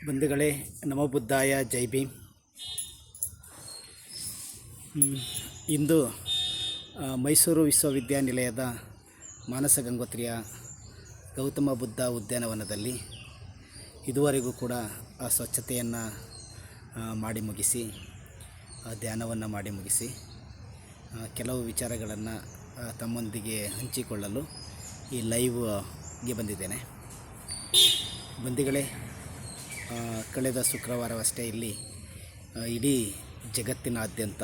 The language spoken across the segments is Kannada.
ಬಂಧುಗಳೇ, ನಮೋ ಬುದ್ಧಾಯ, ಜೈ ಭೀಮ್. ಇಂದು ಮೈಸೂರು ವಿಶ್ವವಿದ್ಯಾನಿಲಯದ ಮಾನಸ ಗಂಗೋತ್ರಿಯ ಗೌತಮ ಬುದ್ಧ ಉದ್ಯಾನವನದಲ್ಲಿ ಇದುವರೆಗೂ ಕೂಡ ಸ್ವಚ್ಛತೆಯನ್ನು ಮಾಡಿ ಮುಗಿಸಿ, ಧ್ಯಾನವನ್ನು ಮಾಡಿ ಮುಗಿಸಿ, ಕೆಲವು ವಿಚಾರಗಳನ್ನು ತಮ್ಮೊಂದಿಗೆ ಹಂಚಿಕೊಳ್ಳಲು ಈ ಲೈವ್ಗೆ ಬಂದಿದ್ದೇನೆ. ಬಂಧುಗಳೇ, ಕಳೆದ ಶುಕ್ರವಾರವಷ್ಟೇ ಇಲ್ಲಿ ಇಡೀ ಜಗತ್ತಿನಾದ್ಯಂತ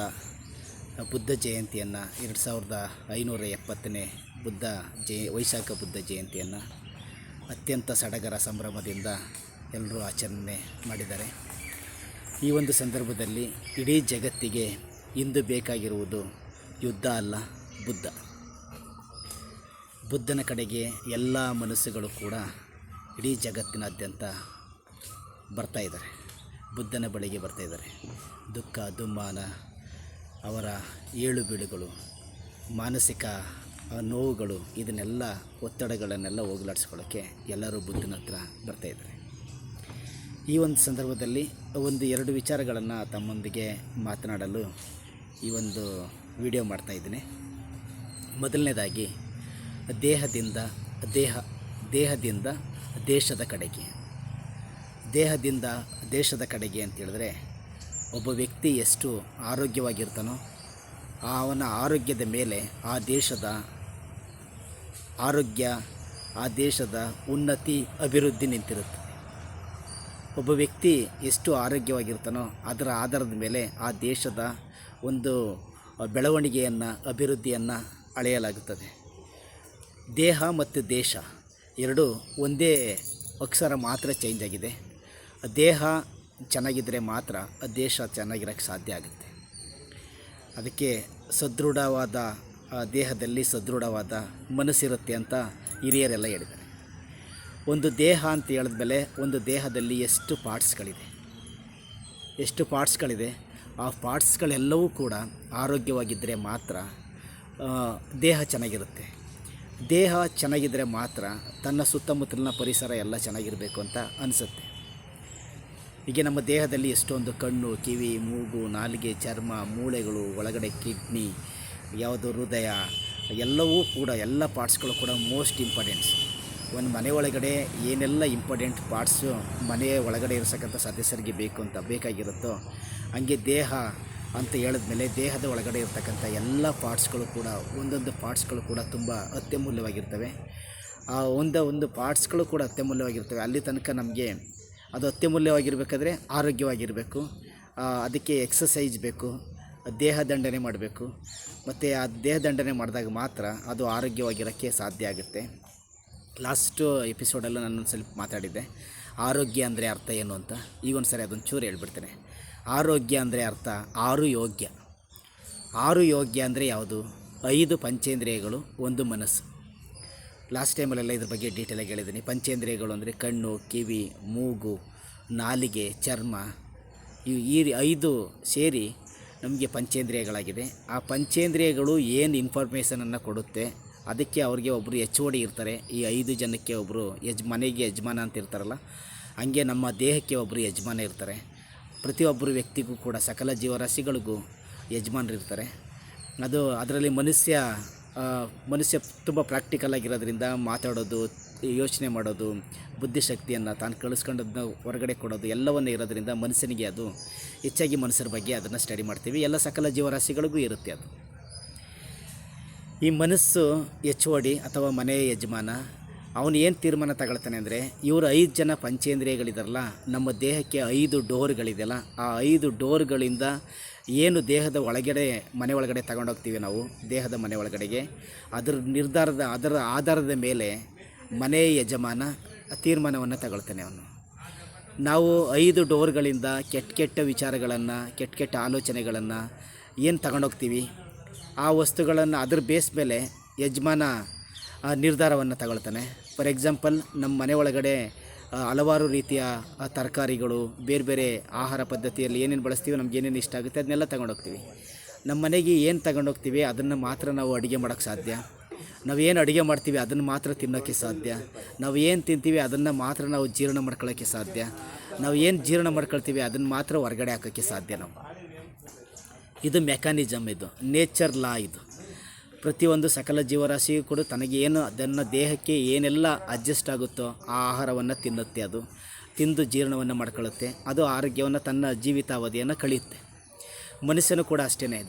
ಬುದ್ಧ ಜಯಂತಿಯನ್ನು 2570ನೇ ವೈಶಾಖ ಬುದ್ಧ ಜಯಂತಿಯನ್ನು ಅತ್ಯಂತ ಸಡಗರ ಸಂಭ್ರಮದಿಂದ ಎಲ್ಲರೂ ಆಚರಣೆ ಮಾಡಿದ್ದಾರೆ. ಈ ಒಂದು ಸಂದರ್ಭದಲ್ಲಿ ಇಡೀ ಜಗತ್ತಿಗೆ ಇಂದು ಬೇಕಾಗಿರುವುದು ಯುದ್ಧ ಅಲ್ಲ, ಬುದ್ಧನ ಕಡೆಗೆ ಎಲ್ಲ ಮನಸ್ಸುಗಳು ಕೂಡ ಇಡೀ ಜಗತ್ತಿನಾದ್ಯಂತ ಬರ್ತಾಯಿದ್ದಾರೆ, ಬುದ್ಧನ ಬಳಿಗೆ ಬರ್ತಾಯಿದ್ದಾರೆ. ದುಃಖ ದುಮ್ಮಾನ, ಅವರ ಏಳು ಬೀಳುಗಳು, ಮಾನಸಿಕ ನೋವುಗಳು, ಇದನ್ನೆಲ್ಲ ಒತ್ತಡಗಳನ್ನೆಲ್ಲ ಹೋಗಲಾಡಿಸ್ಕೊಳ್ಳೋಕ್ಕೆ ಎಲ್ಲರೂ ಬುದ್ಧನ ಹತ್ರ ಬರ್ತಾಯಿದ್ದಾರೆ. ಈ ಒಂದು ಸಂದರ್ಭದಲ್ಲಿ ಎರಡು ವಿಚಾರಗಳನ್ನು ತಮ್ಮೊಂದಿಗೆ ಮಾತನಾಡಲು ಈ ಒಂದು ವಿಡಿಯೋ ಮಾಡ್ತಾಯಿದ್ದೀನಿ. ಮೊದಲನೇದಾಗಿ ದೇಹದಿಂದ ದೇಶದ ಕಡೆಗೆ ಅಂತೇಳಿದ್ರೆ, ಒಬ್ಬ ವ್ಯಕ್ತಿ ಎಷ್ಟು ಆರೋಗ್ಯವಾಗಿರ್ತಾನೋ ಅವನ ಆರೋಗ್ಯದ ಮೇಲೆ ಆ ದೇಶದ ಉನ್ನತಿ, ಅಭಿವೃದ್ಧಿ ನಿಂತಿರುತ್ತೆ. ಒಬ್ಬ ವ್ಯಕ್ತಿ ಎಷ್ಟು ಆರೋಗ್ಯವಾಗಿರ್ತಾನೋ ಅದರ ಆಧಾರದ ಮೇಲೆ ಆ ದೇಶದ ಒಂದು ಬೆಳವಣಿಗೆಯನ್ನು, ಅಭಿವೃದ್ಧಿಯನ್ನು ಅಳೆಯಲಾಗುತ್ತದೆ. ದೇಹ ಮತ್ತು ದೇಶ ಎರಡು ಒಂದೇ ಅಕ್ಷರ ಮಾತ್ರ ಚೇಂಜ್ ಆಗಿದೆ. ದೇಹ ಚೆನ್ನಾಗಿದ್ದರೆ ಮಾತ್ರ ದೇಶ ಚೆನ್ನಾಗಿರೋಕ್ಕೆ ಸಾಧ್ಯ ಆಗುತ್ತೆ. ಅದಕ್ಕೆ ಸದೃಢವಾದ ದೇಹದಲ್ಲಿ ಸದೃಢವಾದ ಮನಸ್ಸಿರುತ್ತೆ ಅಂತ ಹಿರಿಯರೆಲ್ಲ ಹೇಳಿದ್ದಾರೆ. ಒಂದು ದೇಹ ಅಂತ ಹೇಳಿದ್ಮೇಲೆ ಒಂದು ದೇಹದಲ್ಲಿ ಎಷ್ಟು ಪಾರ್ಟ್ಸ್ಗಳಿದೆ, ಆ ಪಾರ್ಟ್ಸ್ಗಳೆಲ್ಲವೂ ಕೂಡ ಆರೋಗ್ಯವಾಗಿದ್ದರೆ ಮಾತ್ರ ದೇಹ ಚೆನ್ನಾಗಿರುತ್ತೆ. ದೇಹ ಚೆನ್ನಾಗಿದ್ದರೆ ಮಾತ್ರ ತನ್ನ ಸುತ್ತಮುತ್ತಲಿನ ಪರಿಸರ ಎಲ್ಲ ಚೆನ್ನಾಗಿರಬೇಕು ಅಂತ ಅನಿಸುತ್ತೆ. ಹೀಗೆ ನಮ್ಮ ದೇಹದಲ್ಲಿ ಎಷ್ಟೊಂದು ಕಣ್ಣು, ಕಿವಿ, ಮೂಗು, ನಾಲಿಗೆ, ಚರ್ಮ, ಮೂಳೆಗಳು, ಒಳಗಡೆ ಕಿಡ್ನಿ, ಯಾವುದು ಹೃದಯ, ಎಲ್ಲವೂ ಕೂಡ ಎಲ್ಲ ಪಾರ್ಟ್ಸ್ಗಳು ಕೂಡ ಮೋಸ್ಟ್ ಇಂಪಾರ್ಟೆಂಟ್ಸ್. ಒಂದು ಮನೆ ಒಳಗಡೆ ಏನೆಲ್ಲ ಇಂಪಾರ್ಟೆಂಟ್ ಪಾರ್ಟ್ಸು ಮನೆಯ ಒಳಗಡೆ ಇರತಕ್ಕಂಥ ಸದಸ್ಯರಿಗೆ ಬೇಕಾಗಿರುತ್ತೋ, ಹಂಗೆ ದೇಹ ಅಂತ ಹೇಳಿದ್ಮೇಲೆ ದೇಹದ ಒಳಗಡೆ ಇರ್ತಕ್ಕಂಥ ಎಲ್ಲ ಪಾರ್ಟ್ಸ್ಗಳು ಕೂಡ ಒಂದೊಂದು ಪಾರ್ಟ್ಸ್ಗಳು ಕೂಡ ತುಂಬ ಅತ್ಯಮೂಲ್ಯವಾಗಿರ್ತವೆ. ಆ ಒಂದು ಪಾರ್ಟ್ಸ್ಗಳು ಕೂಡ ಅತ್ಯಮೂಲ್ಯವಾಗಿರ್ತವೆ. ಅಲ್ಲಿ ತನಕ ನಮಗೆ ಅದು ಅತ್ಯಮೂಲ್ಯವಾಗಿರಬೇಕಾದ್ರೆ ಆರೋಗ್ಯವಾಗಿರಬೇಕು. ಅದಕ್ಕೆ ಎಕ್ಸಸೈಜ್ ಬೇಕು, ದೇಹ ದಂಡನೆ ಮಾಡಬೇಕು. ಮತ್ತು ಆ ದೇಹ ದಂಡನೆ ಮಾಡಿದಾಗ ಮಾತ್ರ ಅದು ಆರೋಗ್ಯವಾಗಿರೋಕ್ಕೆ ಸಾಧ್ಯ ಆಗುತ್ತೆ. ಲಾಸ್ಟು ಎಪಿಸೋಡಲ್ಲೂ ನಾನು ಸ್ವಲ್ಪ ಮಾತಾಡಿದ್ದೆ ಆರೋಗ್ಯ ಅಂದರೆ ಅರ್ಥ ಏನು ಅಂತ. ಈಗ ಒಂದು ಸರಿ ಅದೊಂದು ಚೂರು ಹೇಳ್ಬಿಡ್ತೇನೆ. ಆರೋಗ್ಯ ಅಂದರೆ ಅರ್ಥ ಆರು ಯೋಗ್ಯ ಅಂದರೆ ಯಾವುದು? 5 ಪಂಚೇಂದ್ರಿಯಗಳು, ಒಂದು ಮನಸ್ಸು. ಲಾಸ್ಟ್ ಟೈಮಲ್ಲೆಲ್ಲ ಇದ್ರ ಬಗ್ಗೆ ಡೀಟೇಲಾಗಿ ಹೇಳಿದ್ದೀನಿ. ಪಂಚೇಂದ್ರಿಯಗಳು ಅಂದರೆ ಕಣ್ಣು, ಕಿವಿ, ಮೂಗು, ನಾಲಿಗೆ, ಚರ್ಮ, ಈ 5 ಸೇರಿ ನಮಗೆ ಪಂಚೇಂದ್ರಿಯಗಳಾಗಿದೆ. ಆ ಪಂಚೇಂದ್ರಿಯಗಳು ಏನು ಇನ್ಫಾರ್ಮೇಷನನ್ನು ಕೊಡುತ್ತೆ, ಅದಕ್ಕೆ ಅವ್ರಿಗೆ ಒಬ್ಬರು HOD ಇರ್ತಾರೆ. ಈ 5 ಜನಕ್ಕೆ ಒಬ್ಬರು ಮನೆಗೆ ಯಜಮಾನ ಅಂತ ಇರ್ತಾರಲ್ಲ, ಹಂಗೆ ನಮ್ಮ ದೇಹಕ್ಕೆ ಒಬ್ಬರು ಯಜಮಾನ ಇರ್ತಾರೆ. ಪ್ರತಿಯೊಬ್ಬರು ವ್ಯಕ್ತಿಗೂ ಕೂಡ, ಸಕಲ ಜೀವರಾಶಿಗಳಿಗೂ ಯಜಮಾನರು ಇರ್ತಾರೆ. ಅದರಲ್ಲಿ ಮನುಷ್ಯ ತುಂಬ ಪ್ರಾಕ್ಟಿಕಲ್ ಆಗಿರೋದ್ರಿಂದ ಮಾತಾಡೋದು, ಯೋಚನೆ ಮಾಡೋದು, ಬುದ್ಧಿಶಕ್ತಿಯನ್ನು ತಾನು ಕಳಿಸ್ಕೊಂಡದನ್ನ ಹೊರಗಡೆ ಕೊಡೋದು ಎಲ್ಲವನ್ನೂ ಇರೋದ್ರಿಂದ ಮನುಷ್ಯನಿಗೆ ಅದು ಹೆಚ್ಚಾಗಿ ಮನುಷ್ಯರ ಬಗ್ಗೆ ಅದನ್ನು ಸ್ಟಡಿ ಮಾಡ್ತೀವಿ. ಎಲ್ಲ ಸಕಲ ಜೀವರಾಶಿಗಳಿಗೂ ಇರುತ್ತೆ ಅದು. ಈ ಮನಸ್ಸು HOD ಅಥವಾ ಮನೆಯ ಯಜಮಾನ. ಅವನು ಏನು ತೀರ್ಮಾನ ತಗೊಳ್ತಾನೆ ಅಂದರೆ, ಇವರು 5 ಜನ ಪಂಚೇಂದ್ರಿಯಗಳಿದಾರಲ್ಲ, ನಮ್ಮ ದೇಹಕ್ಕೆ 5 ಡೋರ್ಗಳಿದೆಯಲ್ಲ, ಆ 5 ಡೋರ್ಗಳಿಂದ ಏನು ದೇಹದ ಮನೆ ಒಳಗಡೆ ತಗೊಂಡೋಗ್ತೀವಿ ನಾವು, ದೇಹದ ಮನೆ ಒಳಗಡೆಗೆ, ಅದರ ಆಧಾರದ ಮೇಲೆ ಮನೆಯ ಯಜಮಾನ ತೀರ್ಮಾನವನ್ನು ತಗೊಳ್ತಾನೆ ಅವನು. ನಾವು 5 ಡೋರ್ಗಳಿಂದ ಕೆಟ್ಟ ವಿಚಾರಗಳನ್ನು, ಕೆಟ್ಟ ಆಲೋಚನೆಗಳನ್ನು ಏನು ತಗೊಂಡೋಗ್ತೀವಿ, ಆ ವಸ್ತುಗಳನ್ನು ಅದರ ಬೇಸ್ ಮೇಲೆ ಯಜಮಾನ ನಿರ್ಧಾರವನ್ನು ತಗೊಳ್ತಾನೆ. ಫಾರ್ ಎಕ್ಸಾಂಪಲ್, ನಮ್ಮ ಮನೆ ಒಳಗಡೆ ಹಲವಾರು ರೀತಿಯ ತರಕಾರಿಗಳು, ಬೇರೆ ಆಹಾರ ಪದ್ಧತಿಯಲ್ಲಿ ಏನೇನು ಬಳಸ್ತೀವಿ, ನಮ್ಗೆ ಏನೇನು ಇಷ್ಟ ಆಗುತ್ತೆ ಅದನ್ನೆಲ್ಲ ತಗೊಂಡೋಗ್ತೀವಿ. ನಮ್ಮ ಮನೆಗೆ ಏನು ತಗೊಂಡೋಗ್ತೀವಿ ಅದನ್ನು ಮಾತ್ರ ನಾವು ಅಡುಗೆ ಮಾಡೋಕ್ಕೆ ಸಾಧ್ಯ. ನಾವು ಏನು ಅಡುಗೆ ಮಾಡ್ತೀವಿ ಅದನ್ನು ಮಾತ್ರ ತಿನ್ನೋಕ್ಕೆ ಸಾಧ್ಯ. ನಾವು ಏನು ತಿಂತೀವಿ ಅದನ್ನು ಮಾತ್ರ ನಾವು ಜೀರ್ಣ ಮಾಡ್ಕೊಳ್ಳೋಕ್ಕೆ ಸಾಧ್ಯ. ನಾವು ಏನು ಜೀರ್ಣ ಮಾಡ್ಕೊಳ್ತೀವಿ ಅದನ್ನು ಮಾತ್ರ ಹೊರಗಡೆ ಹಾಕೋಕ್ಕೆ ಸಾಧ್ಯ ನಾವು. ಇದು ಮೆಕ್ಯಾನಿಸಮ್, ಇದು ನೇಚರ್ ಲಾ. ಇದು ಪ್ರತಿಯೊಂದು ಸಕಲ ಜೀವರಾಶಿಯೂ ಕೂಡ ತನಗೇನು ಅದನ್ನು ದೇಹಕ್ಕೆ ಏನೆಲ್ಲ ಅಡ್ಜಸ್ಟ್ ಆಗುತ್ತೋ ಆ ಆಹಾರವನ್ನು ತಿನ್ನುತ್ತೆ. ಅದು ತಿಂದು ಜೀರ್ಣವನ್ನು ಮಾಡ್ಕೊಳ್ಳುತ್ತೆ. ಅದು ಆರೋಗ್ಯವನ್ನು ತನ್ನ ಜೀವಿತಾವಧಿಯನ್ನು ಕಳೆಯುತ್ತೆ. ಮನುಷ್ಯನೂ ಕೂಡ ಅಷ್ಟೇ.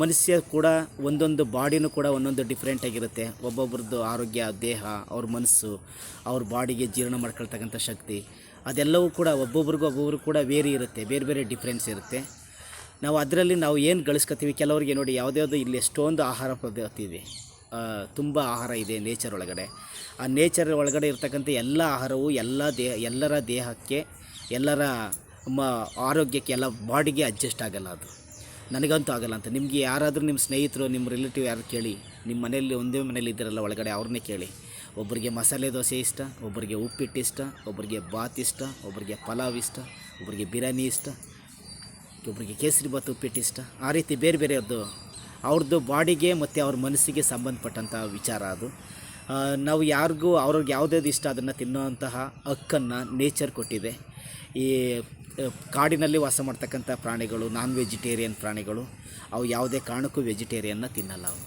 ಮನುಷ್ಯ ಕೂಡ ಒಂದೊಂದು ಬಾಡಿನೂ ಕೂಡ ಒಂದೊಂದು ಡಿಫ್ರೆಂಟಾಗಿರುತ್ತೆ. ಒಬ್ಬೊಬ್ರದ್ದು ಆರೋಗ್ಯ, ದೇಹ, ಅವ್ರ ಮನಸ್ಸು, ಅವ್ರ ಬಾಡಿಗೆ ಜೀರ್ಣ ಮಾಡ್ಕೊಳ್ತಕ್ಕಂಥ ಶಕ್ತಿ ಅದೆಲ್ಲವೂ ಕೂಡ ಒಬ್ಬೊಬ್ರಿಗೂ ಕೂಡ ವೇರಿ ಇರುತ್ತೆ, ಬೇರೆ ಬೇರೆ ಡಿಫ್ರೆನ್ಸ್ ಇರುತ್ತೆ. ನಾವು ಅದರಲ್ಲಿ ನಾವು ಏನು ಗಳಿಸ್ಕೊತೀವಿ, ಕೆಲವರಿಗೆ ನೋಡಿ ಯಾವುದ್ಯಾವುದು ಇಲ್ಲಿ ಎಷ್ಟೊಂದು ಆಹಾರ ಪದ್ಧತಿ ಇದೆ, ತುಂಬ ಆಹಾರ ಇದೆ ನೇಚರ್ ಒಳಗಡೆ. ಆ ನೇಚರ್ ಒಳಗಡೆ ಇರ್ತಕ್ಕಂಥ ಎಲ್ಲ ಆಹಾರವು ಎಲ್ಲರ ದೇಹಕ್ಕೆ, ಎಲ್ಲರ ಆರೋಗ್ಯಕ್ಕೆ, ಎಲ್ಲ ಬಾಡಿಗೆ ಅಡ್ಜಸ್ಟ್ ಆಗಲ್ಲ. ಅದು ನನಗಂತೂ ಆಗಲ್ಲ ಅಂತ. ನಿಮಗೆ ಯಾರಾದರೂ ನಿಮ್ಮ ಸ್ನೇಹಿತರು, ನಿಮ್ಮ ರಿಲೇಟಿವ್ ಯಾರು ಕೇಳಿ, ನಿಮ್ಮ ಮನೆಯಲ್ಲಿ ಒಂದೇ ಮನೇಲಿ ಇದ್ದಾರಲ್ಲ ಒಳಗಡೆ, ಅವ್ರನ್ನೇ ಕೇಳಿ. ಒಬ್ಬರಿಗೆ ಮಸಾಲೆ ದೋಸೆ ಇಷ್ಟ, ಒಬ್ಬರಿಗೆ ಉಪ್ಪಿಟ್ಟು ಇಷ್ಟ, ಒಬ್ಬರಿಗೆ ಬಾತ್ ಇಷ್ಟ, ಒಬ್ಬರಿಗೆ ಪಲಾವ್ ಇಷ್ಟ, ಒಬ್ಬರಿಗೆ ಬಿರಿಯಾನಿ ಇಷ್ಟ, ಒಬ್ಬರಿಗೆ ಕೇಸರಿ ಬಾತ್ ಉಪ್ಪಿಟ್ಟು ಇಷ್ಟ. ಆ ರೀತಿ ಬೇರೆ ಅವ್ರದ್ದು ಬಾಡಿಗೆ ಮತ್ತು ಅವ್ರ ಮನಸ್ಸಿಗೆ ಸಂಬಂಧಪಟ್ಟಂಥ ವಿಚಾರ ಅದು. ನಾವು ಅವ್ರಿಗೆ ಯಾವುದ್ಯಾವುದು ಇಷ್ಟ ಅದನ್ನು ತಿನ್ನುವಂತಹ ಹಕ್ಕನ್ನು ನೇಚರ್ ಕೊಟ್ಟಿದೆ. ಈ ಕಾಡಿನಲ್ಲಿ ವಾಸ ಮಾಡ್ತಕ್ಕಂಥ ಪ್ರಾಣಿಗಳು, ನಾನ್ ವೆಜಿಟೇರಿಯನ್ ಪ್ರಾಣಿಗಳು, ಅವು ಯಾವುದೇ ಕಾರಣಕ್ಕೂ ವೆಜಿಟೇರಿಯನ್ನ ತಿನ್ನಲ್ಲ. ಅವು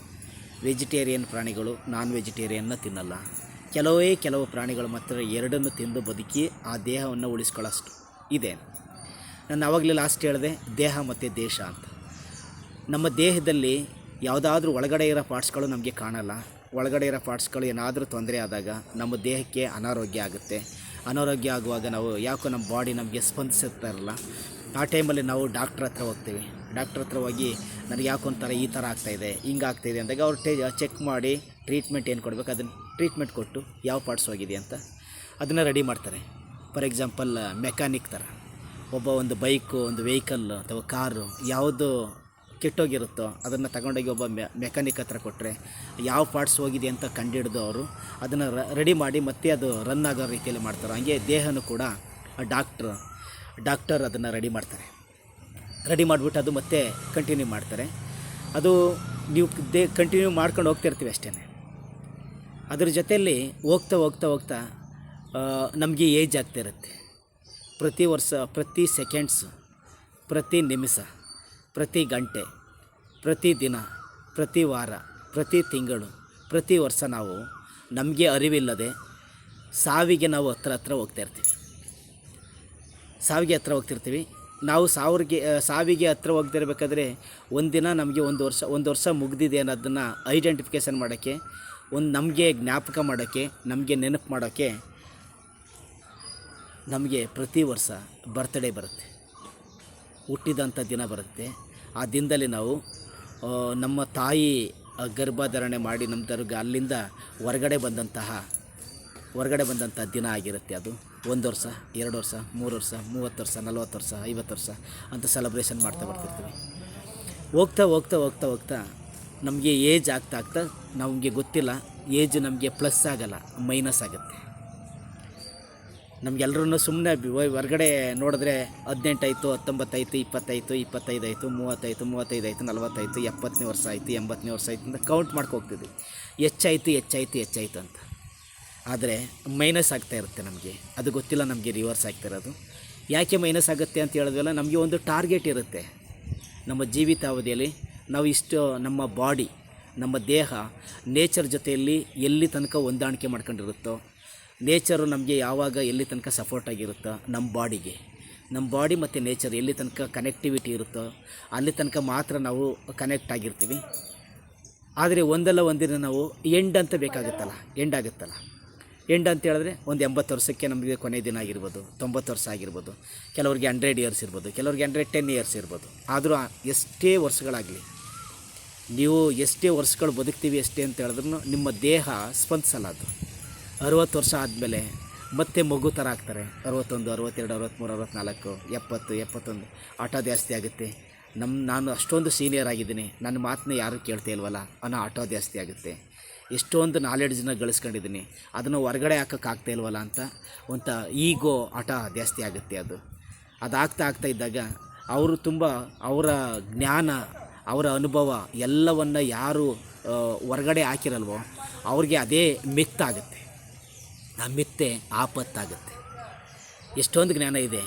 ವೆಜಿಟೇರಿಯನ್ ಪ್ರಾಣಿಗಳು ನಾನ್ ವೆಜಿಟೇರಿಯನ್ನ ತಿನ್ನಲ್ಲ. ಕೆಲವು ಪ್ರಾಣಿಗಳು ಮಾತ್ರ ಎರಡನ್ನು ತಿಂದು ಬದುಕಿ ಆ ದೇಹವನ್ನು ಉಳಿಸ್ಕೊಳ್ಳೋಷ್ಟು ಇದೆ. ನಾನು ಆವಾಗಲೇ ಲಾಸ್ಟ್ ಹೇಳಿದೆ, ದೇಹ ಮತ್ತು ದೇಶ ಅಂತ. ನಮ್ಮ ದೇಹದಲ್ಲಿ ಯಾವುದಾದ್ರೂ ಒಳಗಡೆ ಇರೋ ಪಾರ್ಟ್ಸ್ಗಳು ನಮಗೆ ಕಾಣಲ್ಲ. ಒಳಗಡೆ ಇರೋ ಪಾರ್ಟ್ಸ್ಗಳು ಏನಾದರೂ ತೊಂದರೆ ಆದಾಗ ನಮ್ಮ ದೇಹಕ್ಕೆ ಅನಾರೋಗ್ಯ ಆಗುತ್ತೆ. ಅನಾರೋಗ್ಯ ಆಗುವಾಗ ನಾವು ಯಾಕೋ ನಮ್ಮ ಬಾಡಿ ನಮಗೆ ಸ್ಪಂದಿಸುತ್ತಾ ಇರಲ್ಲ. ಆ ಟೈಮಲ್ಲಿ ನಾವು ಡಾಕ್ಟ್ರ್ ಹತ್ರ ಹೋಗ್ತೀವಿ. ಡಾಕ್ಟ್ರ್ ಹತ್ರ ಹೋಗಿ ನನಗೆ ಯಾಕೊಂಥರ ಈ ಥರ ಆಗ್ತಾಯಿದೆ, ಹಿಂಗಾಗ್ತಾಯಿದೆ ಅಂದಾಗ ಅವ್ರು ಚೆಕ್ ಮಾಡಿ ಟ್ರೀಟ್ಮೆಂಟ್ ಏನು ಕೊಡಬೇಕು ಅದನ್ನು ಟ್ರೀಟ್ಮೆಂಟ್ ಕೊಟ್ಟು ಯಾವ ಪಾರ್ಟ್ಸ್ ಹೋಗಿದೆ ಅಂತ ಅದನ್ನು ರೆಡಿ ಮಾಡ್ತಾರೆ. ಫಾರ್ ಎಕ್ಸಾಂಪಲ್ ಮೆಕ್ಯಾನಿಕ್ ಥರ ಒಂದು ಬೈಕು, ಒಂದು ವೆಹಿಕಲ್ ಅಥವಾ ಕಾರು ಯಾವುದು ಕೆಟ್ಟೋಗಿರುತ್ತೋ ಅದನ್ನು ತಗೊಂಡೋಗಿ ಒಬ್ಬ ಮೆಕ್ಯಾನಿಕ್ ಹತ್ರ ಕೊಟ್ಟರೆ ಯಾವ ಪಾರ್ಟ್ಸ್ ಹೋಗಿದೆ ಅಂತ ಕಂಡುಹಿಡಿದು ಅವರು ಅದನ್ನು ರೆಡಿ ಮಾಡಿ ಮತ್ತೆ ಅದು ರನ್ ಆಗೋ ರೀತಿಯಲ್ಲಿ ಮಾಡ್ತಾರೆ. ಹಂಗೆ ದೇಹನೂ ಕೂಡ ಡಾಕ್ಟರ್ ಅದನ್ನು ರೆಡಿ ಮಾಡ್ತಾರೆ. ರೆಡಿ ಮಾಡಿಬಿಟ್ಟು ಅದು ಮತ್ತೆ ಕಂಟಿನ್ಯೂ ಮಾಡ್ತಾರೆ. ಅದು ನೀವು ಕಂಟಿನ್ಯೂ ಮಾಡ್ಕೊಂಡು ಹೋಗ್ತಿರ್ತೀವಿ ಅಷ್ಟೇ. ಅದ್ರ ಜೊತೆಯಲ್ಲಿ ಹೋಗ್ತಾ ನಮಗೆ ಏಜ್ ಆಗ್ತಿರುತ್ತೆ. ಪ್ರತಿ ವರ್ಷ, ಪ್ರತಿ ಸೆಕೆಂಡ್ಸು, ಪ್ರತಿ ನಿಮಿಷ, ಪ್ರತಿ ಗಂಟೆ, ಪ್ರತಿ ದಿನ, ಪ್ರತಿ ವಾರ, ಪ್ರತಿ ತಿಂಗಳು, ಪ್ರತಿ ವರ್ಷ ನಾವು ನಮಗೆ ಅರಿವಿಲ್ಲದೆ ಸಾವಿಗೆ ನಾವು ಹತ್ರ ಹೋಗ್ತಿರ್ತೀವಿ. ನಾವು ಸಾವಿಗೆ ಹತ್ರ ಹೋಗ್ತಿರ್ಬೇಕಾದ್ರೆ ಒಂದಿನ ನಮಗೆ ಒಂದು ವರ್ಷ ಮುಗಿದಿದೆ ಅನ್ನೋದನ್ನು ಐಡೆಂಟಿಫಿಕೇಷನ್ ಮಾಡೋಕ್ಕೆ, ನಮಗೆ ಜ್ಞಾಪಕ ಮಾಡೋಕ್ಕೆ, ನಮಗೆ ನೆನಪು ಮಾಡೋಕ್ಕೆ ನಮಗೆ ಪ್ರತಿ ವರ್ಷ ಬರ್ತ್ಡೇ ಬರುತ್ತೆ, ಹುಟ್ಟಿದಂಥ ದಿನ ಬರುತ್ತೆ. ಆ ದಿನದಲ್ಲಿ ನಾವು ನಮ್ಮ ತಾಯಿ ಗರ್ಭಧಾರಣೆ ಮಾಡಿ ಅಲ್ಲಿಂದ ಹೊರಗಡೆ ಬಂದಂಥ ದಿನ ಆಗಿರುತ್ತೆ. ಅದು 1 ವರ್ಷ, 2 ವರ್ಷ, 3 ವರ್ಷ, 30 ವರ್ಷ, 40 ವರ್ಷ, 50 ವರ್ಷ ಅಂತ ಸೆಲೆಬ್ರೇಷನ್ ಮಾಡ್ತಾ ಬರ್ತಿರ್ತೀವಿ. ಹೋಗ್ತಾ ನಮಗೆ ಏಜ್ ಆಗ್ತಾ ನಮಗೆ ಗೊತ್ತಿಲ್ಲ, ಏಜ್ ನಮಗೆ ಪ್ಲಸ್ ಆಗಲ್ಲ, ಮೈನಸ್ ಆಗುತ್ತೆ. ನಮಗೆಲ್ಲರೂ ಸುಮ್ಮನೆ ಹೊರಗಡೆ ನೋಡಿದ್ರೆ 18 ಆಯಿತು, 19 ಆಯಿತು, 20 ಆಯಿತು, 25 ಆಯಿತು, 30 ಆಯಿತು, 35 ಆಯಿತು, 40 ಆಯಿತು, 70ನೇ ವರ್ಷ ಆಯಿತು, 80ನೇ ವರ್ಷ ಆಯಿತು ಅಂತ ಕೌಂಟ್ ಮಾಡ್ಕೋಗ್ತಿದ್ವಿ. ಹೆಚ್ಚಾಯಿತು ಅಂತ. ಆದರೆ ಮೈನಸ್ ಆಗ್ತಾ ಇರುತ್ತೆ ನಮಗೆ. ಅದು ಗೊತ್ತಿಲ್ಲ ನಮಗೆ ರಿವರ್ಸ್ ಆಗ್ತಿರೋದು. ಯಾಕೆ ಮೈನಸ್ ಆಗುತ್ತೆ ಅಂತ ಹೇಳಿದ್ವಲ್ಲ, ನಮಗೆ ಒಂದು ಟಾರ್ಗೆಟ್ ಇರುತ್ತೆ. ನಮ್ಮ ಜೀವಿತಾವಧಿಯಲ್ಲಿ ನಾವು ನಮ್ಮ ಬಾಡಿ, ನಮ್ಮ ದೇಹ ನೇಚರ್ ಜೊತೆಯಲ್ಲಿ ಎಲ್ಲಿ ತನಕ ಹೊಂದಾಣಿಕೆ ಮಾಡ್ಕೊಂಡಿರುತ್ತೋ, ನೇಚರು ನಮಗೆ ಯಾವಾಗ ಎಲ್ಲಿ ತನಕ ಸಪೋರ್ಟ್ ಆಗಿರುತ್ತೋ ನಮ್ಮ ಬಾಡಿ ಮತ್ತು ನೇಚರ್ ಎಲ್ಲಿ ತನಕ ಕನೆಕ್ಟಿವಿಟಿ ಇರುತ್ತೋ ಅಲ್ಲಿ ತನಕ ಮಾತ್ರ ನಾವು ಕನೆಕ್ಟ್ ಆಗಿರ್ತೀವಿ. ಆದರೆ ಒಂದಲ್ಲ ಒಂದಿನ ನಾವು ಎಂಡ್ ಅಂತ ಬೇಕಾಗುತ್ತಲ್ಲ, ಎಂಡ್ ಅಂತ ಹೇಳಿದ್ರೆ ಒಂದು 80 ವರ್ಷಕ್ಕೆ ನಮಗೆ ಕೊನೆ ದಿನ ಆಗಿರ್ಬೋದು, 90 ವರ್ಷ ಆಗಿರ್ಬೋದು, ಕೆಲವರಿಗೆ 100 ಇಯರ್ಸ್ ಇರ್ಬೋದು, ಕೆಲವರಿಗೆ 110 ಇಯರ್ಸ್ ಇರ್ಬೋದು. ಆದರೂ ಎಷ್ಟೇ ವರ್ಷಗಳಾಗಲಿ, ನೀವು ಎಷ್ಟೇ ವರ್ಷಗಳು ಬದುಕ್ತೀವಿ ಎಷ್ಟೇ ಅಂತ ಹೇಳಿದ್ರು ನಿಮ್ಮ ದೇಹ ಸ್ಪಂದಿಸಲ್ಲ. ಅದು 60 ವರ್ಷ ಆದಮೇಲೆ ಮತ್ತೆ ಮಗು ಥರ ಆಗ್ತಾರೆ. 61, 62, 63, 64, 70, 71 ಆಟ ಜಾಸ್ತಿ ಆಗುತ್ತೆ. ನಾನು ಅಷ್ಟೊಂದು ಸೀನಿಯರ್ ಆಗಿದ್ದೀನಿ, ನನ್ನ ಮಾತನ್ನ ಯಾರೂ ಕೇಳ್ತಾ ಇಲ್ವಲ್ಲ ಅನ್ನೋ ಆಟ ಜಾಸ್ತಿ ಆಗುತ್ತೆ. ಎಷ್ಟೊಂದು ನಾಲೆಡ್ಜನ್ನ ಗಳಿಸ್ಕೊಂಡಿದ್ದೀನಿ, ಅದನ್ನು ಹೊರಗಡೆ ಹಾಕೋಕ್ಕಾಗ್ತಾ ಇಲ್ವಲ್ಲ ಅಂತ ಒಂದು ಈಗೋ ಆಟ ಜಾಸ್ತಿ ಆಗುತ್ತೆ. ಅದು ಆಗ್ತಾ ಇದ್ದಾಗ ಅವರು ತುಂಬ ಅವರ ಜ್ಞಾನ, ಅವರ ಅನುಭವ ಎಲ್ಲವನ್ನು ಯಾರು ಹೊರಗಡೆ ಹಾಕಿರಲ್ವೋ ಅವ್ರಿಗೆ ಅದೇ ಮಿತ್ತಾಗುತ್ತೆ, ಆ ಮಿತ್ತೆ ಆಪತ್ತಾಗುತ್ತೆ. ಎಷ್ಟೊಂದು ಜ್ಞಾನ ಇದೆ,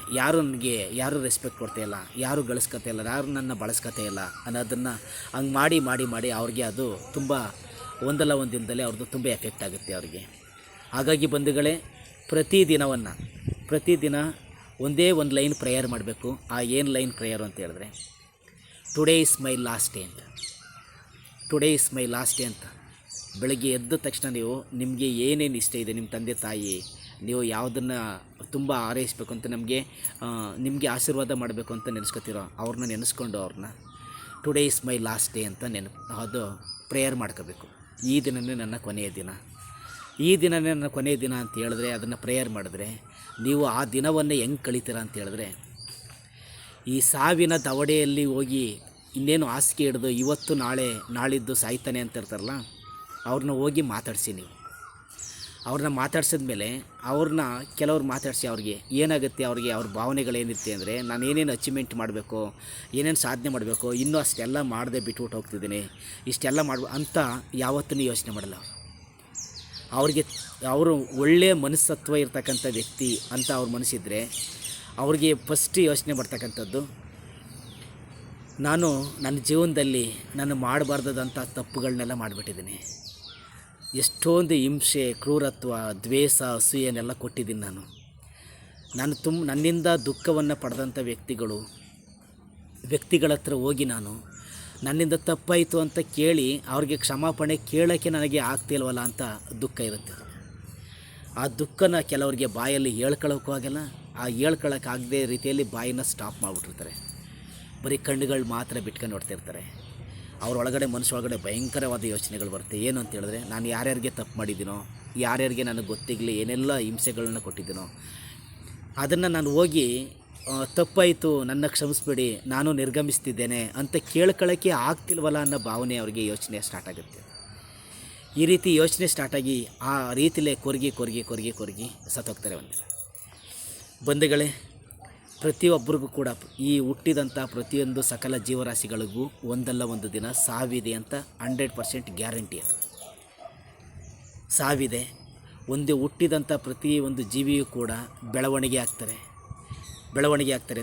ಯಾರು ರೆಸ್ಪೆಕ್ಟ್ ಕೊಡ್ತಾಯಿಲ್ಲ, ಯಾರು ಗಳಿಸ್ಕೊತಾಯಿಲ್ಲ, ಯಾರು ನನ್ನ ಬಳಸ್ಕೊತಾಯಿಲ್ಲ ಅನ್ನೋದನ್ನು ಹಂಗೆ ಮಾಡಿ ಮಾಡಿ ಮಾಡಿ ಅವ್ರಿಗೆ ಅದು ತುಂಬ ಒಂದಲ್ಲ ಒಂದು ದಿನದಲ್ಲಿ ಅವ್ರದ್ದು ತುಂಬ ಎಫೆಕ್ಟ್ ಆಗುತ್ತೆ ಅವ್ರಿಗೆ. ಹಾಗಾಗಿ ಬಂಧುಗಳೇ, ಪ್ರತಿದಿನ ಒಂದೇ ಒಂದು ಲೈನ್ ಪ್ರೇಯರ್ ಮಾಡಬೇಕು. ಆ ಏನು ಲೈನ್ ಪ್ರೇಯರು ಅಂತ ಹೇಳಿದ್ರೆ, today is my last day ಅಂತ. Today is my last day ಅಂತ ಬೆಳಗ್ಗೆ ಎದ್ದ ತಕ್ಷಣ ನೀವು ನಿಮಗೆ ಏನೇನು ಇಷ್ಟ ಇದೆ, ನಿಮ್ಮ ತಂದೆ ತಾಯಿ ನೀವು ಯಾವುದನ್ನು ತುಂಬ ಹಾರೈಸಬೇಕು ಅಂತ ನಿಮಗೆ ಆಶೀರ್ವಾದ ಮಾಡಬೇಕು ಅಂತ ನೆನೆಸ್ಕೊತೀರೋ ಅವ್ರನ್ನ ನೆನೆಸ್ಕೊಂಡು today is my last day ಅಂತ ಅದು ಪ್ರೇಯರ್ ಮಾಡ್ಕೋಬೇಕು. ಈ ದಿನವೇ ನನ್ನ ಕೊನೆಯ ದಿನ, ಈ ದಿನವೇ ನನ್ನ ಕೊನೆಯ ದಿನ ಅಂತ ಹೇಳಿದ್ರೆ, ಅದನ್ನು ಪ್ರೇಯರ್ ಮಾಡಿದ್ರೆ ನೀವು ಆ ದಿನವನ್ನು ಹೆಂಗೆ ಕಳೀತೀರ ಅಂತ ಹೇಳಿದ್ರೆ, ಈ ಸಾವಿನ ದವಡೆಯಲ್ಲಿ ಹೋಗಿ ಇನ್ನೇನು ಹಾಸಿಗೆ ಹಿಡಿದು ಇವತ್ತು ನಾಳಿದ್ದು ಸಾಯ್ತಾನೆ ಅಂತ ಇರ್ತಾರಲ್ಲ, ಅವ್ರನ್ನ ಹೋಗಿ ಮಾತಾಡಿಸಿ. ನೀವು ಅವ್ರನ್ನ ಮಾತಾಡ್ಸಿದ್ಮೇಲೆ ಕೆಲವ್ರು ಮಾತಾಡಿಸಿ ಅವ್ರಿಗೆ ಏನಾಗುತ್ತೆ, ಅವ್ರ ಭಾವನೆಗಳೇನಿರುತ್ತೆ ಅಂದರೆ, ನಾನು ಏನೇನು ಅಚೀವ್ಮೆಂಟ್ ಮಾಡಬೇಕು, ಏನೇನು ಸಾಧನೆ ಮಾಡಬೇಕು, ಇನ್ನೂ ಅಷ್ಟೆಲ್ಲ ಮಾಡದೆ ಬಿಟ್ಬಿಟ್ಟು ಹೋಗ್ತಿದ್ದೀನಿ, ಇಷ್ಟೆಲ್ಲ ಅಂತ ಯಾವತ್ತೂ ಯೋಚನೆ ಮಾಡಲ್ಲ. ಅವರು ಒಳ್ಳೆಯ ಮನಸ್ತತ್ವ ಇರ್ತಕ್ಕಂಥ ವ್ಯಕ್ತಿ ಅಂತ ಅವ್ರ ಮನಸ್ಸಿದ್ರೆ ಅವ್ರಿಗೆ ಫಸ್ಟ್ ಯೋಚನೆ ಬರ್ತಕ್ಕಂಥದ್ದು, ನಾನು ನನ್ನ ಜೀವನದಲ್ಲಿ ನಾನು ಮಾಡಬಾರ್ದಂಥ ತಪ್ಪುಗಳನ್ನೆಲ್ಲ ಮಾಡಿಬಿಟ್ಟಿದ್ದೀನಿ, ಎಷ್ಟೊಂದು ಹಿಂಸೆ, ಕ್ರೂರತ್ವ, ದ್ವೇಷ, ಅಸೂಯೆನೆಲ್ಲ ಕೊಟ್ಟಿದ್ದೀನಿ. ನನ್ನಿಂದ ದುಃಖವನ್ನು ಪಡೆದಂಥ ವ್ಯಕ್ತಿಗಳ ಹತ್ರ ಹೋಗಿ ನನ್ನಿಂದ ತಪ್ಪಾಯಿತು ಅಂತ ಕೇಳಿ ಅವ್ರಿಗೆ ಕ್ಷಮಾಪಣೆ ಕೇಳೋಕ್ಕೆ ನನಗೆ ಆಗ್ತಿಲ್ವಲ್ಲ ಅಂತ ದುಃಖ ಇರುತ್ತೆ. ಆ ದುಃಖನ ಕೆಲವರಿಗೆ ಬಾಯಲ್ಲಿ ಹೇಳ್ಕೊಳ್ಳೋಕ್ಕೂ ಆಗಲ್ಲ, ಆ ಹೇಳ್ಕೊಳ್ಳೋಕ್ಕಾಗದೇ ರೀತಿಯಲ್ಲಿ ಬಾಯಿನ ಸ್ಟಾಪ್ ಮಾಡಿಬಿಟ್ಟಿರ್ತಾರೆ. ಬರೀ ಕಣ್ಣುಗಳು ಮಾತ್ರ ಬಿಟ್ಕೊಂಡು ನೋಡ್ತಿರ್ತಾರೆ. ಮನಸ್ಸೊಳಗಡೆ ಭಯಂಕರವಾದ ಯೋಚನೆಗಳು ಬರುತ್ತೆ. ಏನು ಅಂತ ಹೇಳಿದ್ರೆ, ನಾನು ಯಾರ್ಯಾರಿಗೆ ತಪ್ಪು ಮಾಡಿದ್ದೀನೋ, ಯಾರ್ಯಾರಿಗೆ ನನಗೆ ಗೊತ್ತಿಗಲಿ ಏನೆಲ್ಲ ಹಿಂಸೆಗಳನ್ನ ಕೊಟ್ಟಿದ್ದೀನೋ, ಅದನ್ನು ನಾನು ಹೋಗಿ ತಪ್ಪಾಯಿತು, ನನ್ನ ಕ್ಷಮಿಸ್ಬಿಡಿ, ನಾನು ನಿರ್ಗಮಿಸ್ತಿದ್ದೇನೆ ಅಂತ ಕೇಳ್ಕೊಳ್ಳೋಕ್ಕೆ ಆಗ್ತಿಲ್ವಲ್ಲ ಅನ್ನೋ ಭಾವನೆ ಅವರಿಗೆ ಯೋಚನೆ ಸ್ಟಾರ್ಟ್ ಆಗುತ್ತೆ. ಈ ರೀತಿ ಯೋಚನೆ ಸ್ಟಾರ್ಟಾಗಿ ಆ ರೀತಿಲೇ ಕೊರಗಿ ಸತ್ತೋಗ್ತಾರೆ. ಬಂಧುಗಳೇ, ಪ್ರತಿಯೊಬ್ಬರಿಗೂ ಕೂಡ ಈ ಹುಟ್ಟಿದಂಥ ಪ್ರತಿಯೊಂದು ಸಕಲ ಜೀವರಾಶಿಗಳಿಗೂ ಒಂದಲ್ಲ ಒಂದು ದಿನ ಸಾವಿದೆ ಅಂತ 100% ಗ್ಯಾರಂಟಿ. ಅದು ಸಾವಿದೆ. ಹುಟ್ಟಿದಂಥ ಪ್ರತಿಯೊಂದು ಜೀವಿಯೂ ಕೂಡ ಬೆಳವಣಿಗೆ ಆಗ್ತಾರೆ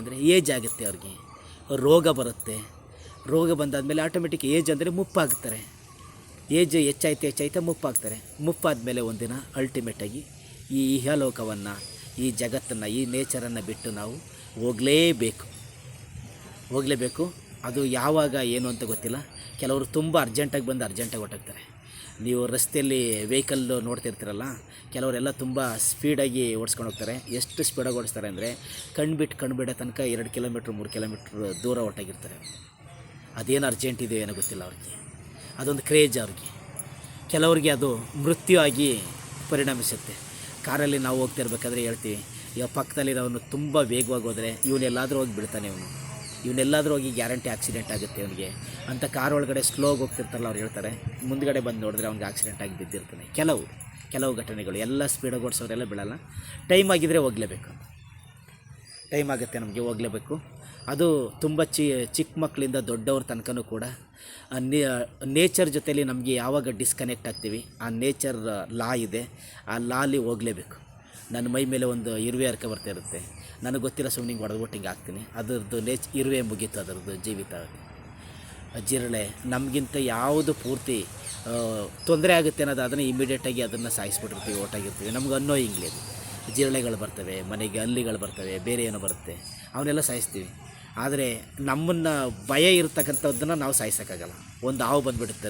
ಅಂದರೆ ಏಜ್ ಆಗುತ್ತೆ, ಅವ್ರಿಗೆ ರೋಗ ಬರುತ್ತೆ. ರೋಗ ಬಂದಾದಮೇಲೆ ಆಟೋಮೆಟಿಕ್ ಏಜ್ ಅಂದರೆ ಮುಪ್ಪಾಗ್ತಾರೆ. ಏಜ್ ಹೆಚ್ಚಾಯ್ತಾ ಮುಪ್ಪಾಗ್ತಾರೆ. ಮುಪ್ಪಾದಮೇಲೆ ಒಂದಿನ ಅಲ್ಟಿಮೇಟಾಗಿ ಈ ಇಹಲೋಕವನ್ನು, ಈ ಜಗತ್ತನ್ನು, ಈ ನೇಚರನ್ನು ಬಿಟ್ಟು ನಾವು ಹೋಗಲೇಬೇಕು. ಅದು ಯಾವಾಗ ಏನು ಅಂತ ಗೊತ್ತಿಲ್ಲ. ಕೆಲವರು ತುಂಬ ಅರ್ಜೆಂಟಾಗಿ ಹೊರಟೋಗ್ತಾರೆ. ನೀವು ರಸ್ತೆಯಲ್ಲಿ ವೆಹಿಕಲ್ಲು ನೋಡ್ತಿರ್ತೀರಲ್ಲ, ಕೆಲವರೆಲ್ಲ ತುಂಬ ಸ್ಪೀಡಾಗಿ ಓಡಿಸ್ಕೊಂಡು ಹೋಗ್ತಾರೆ. ಎಷ್ಟು ಸ್ಪೀಡಾಗಿ ಓಡಿಸ್ತಾರೆ ಅಂದರೆ ಕಣ್ಬಿಡೋ ತನಕ 2 ಕಿಲೋಮೀಟ್ರ್ 3 ಕಿಲೋಮೀಟ್ರ್ ದೂರ ಹೊರಟಾಗಿರ್ತಾರೆ. ಅದೇನು ಅರ್ಜೆಂಟ್ ಇದೆಯೋ ಏನೋ ಗೊತ್ತಿಲ್ಲ ಅವ್ರಿಗೆ. ಅದೊಂದು ಕ್ರೇಜ್ ಅವ್ರಿಗೆ. ಕೆಲವ್ರಿಗೆ ಅದು ಮೃತ್ಯು ಆಗಿ ಪರಿಣಮಿಸುತ್ತೆ. ಕಾರಲ್ಲಿ ನಾವು ಹೋಗ್ತಿರ್ಬೇಕಾದ್ರೆ ಹೇಳ್ತೀವಿ, ಪಕ್ಕದಲ್ಲಿರೋನು ತುಂಬ ವೇಗವಾಗಿ ಹೋದರೆ ಇವನ್ನೆಲ್ಲಾದರೂ ಹೋಗಿ ಬಿಡ್ತಾನೆ, ಇವನ್ನೆಲ್ಲಾದರೂ ಹೋಗಿ ಗ್ಯಾರಂಟಿ ಆಕ್ಸಿಡೆಂಟ್ ಆಗುತ್ತೆ ಅವನಿಗೆ ಅಂತ. ಕಾರ್ ಒಳಗಡೆ ಸ್ಲೋಗಿ ಹೋಗ್ತಿರ್ತಾರಲ್ಲ, ಅವ್ರು ಹೇಳ್ತಾರೆ, ಮುಂದ್ಗಡೆ ಬಂದು ನೋಡಿದ್ರೆ ಅವ್ನಿಗೆ ಆಕ್ಸಿಡೆಂಟ್ ಆಗಿ ಬಿದ್ದಿರ್ತಾನೆ. ಕೆಲವು ಘಟನೆಗಳು. ಎಲ್ಲ ಸ್ಪೀಡಾಗಿ ಓಡಿಸೋರೆಲ್ಲ ಬಿಡಲ್ಲ. ಟೈಮ್ ಆಗಿದ್ದರೆ ಹೋಗಲೇಬೇಕು. ಟೈಮ್ ಆಗುತ್ತೆ, ನಮಗೆ ಹೋಗಲೇಬೇಕು. ಅದು ತುಂಬ ಚಿಕ್ಕ ಮಕ್ಕಳಿಂದ ದೊಡ್ಡವ್ರ ತನಕನೂ ಕೂಡ ನೇಚರ್ ಜೊತೆಲಿ ನಮಗೆ ಯಾವಾಗ ಡಿಸ್ಕನೆಕ್ಟ್ ಆಗ್ತೀವಿ, ಆ ನೇಚರ್ ಲಾ ಇದೆ, ಆ ಲಾಲಿ ಹೋಗಲೇಬೇಕು. ನನ್ನ ಮೈ ಮೇಲೆ ಒಂದು ಇರುವೆ ಹರ್ಕ ಬರ್ತಾ ಇರುತ್ತೆ, ನನಗೆ ಗೊತ್ತಿರೋ ಸುಮ್ಮನೆ ಹೊಡೆದ್ಬಿಟ್ಟು ಹಿಂಗೆ ಆಗ್ತೀನಿ, ಅದರದ್ದು ಇರುವೆ ಮುಗೀತು, ಅದರದ್ದು ಜೀವಿತ. ಜಿರಳೆ ನಮಗಿಂತ ಯಾವುದು ಪೂರ್ತಿ ತೊಂದರೆ ಆಗುತ್ತೆ ಅನ್ನೋದು ಅದನ್ನು ಇಮಿಡಿಯೇಟಾಗಿ ಅದನ್ನು ಸಾಯಿಸ್ಬಿಟ್ಟಿರ್ತೀವಿ, ಓಟಾಗಿರ್ತೀವಿ. ನಮ್ಗೆ ಅನ್ನೋಯಿಂಗ್ಲಿ ಅದು. ಜಿರಳೆಗಳು ಬರ್ತವೆ ಮನೆಗೆ, ಹಲ್ಲಿಗಳು ಬರ್ತವೆ, ಬೇರೆ ಏನೋ ಬರುತ್ತೆ, ಅವನ್ನೆಲ್ಲ ಸಾಯಿಸ್ತೀವಿ. ಆದರೆ ನಮ್ಮನ್ನು ಭಯ ಇರ್ತಕ್ಕಂಥದ್ದನ್ನು ನಾವು ಸಾಯಿಸೋಕ್ಕಾಗಲ್ಲ. ಒಂದು ಹಾವು ಬಂದುಬಿಡುತ್ತೆ,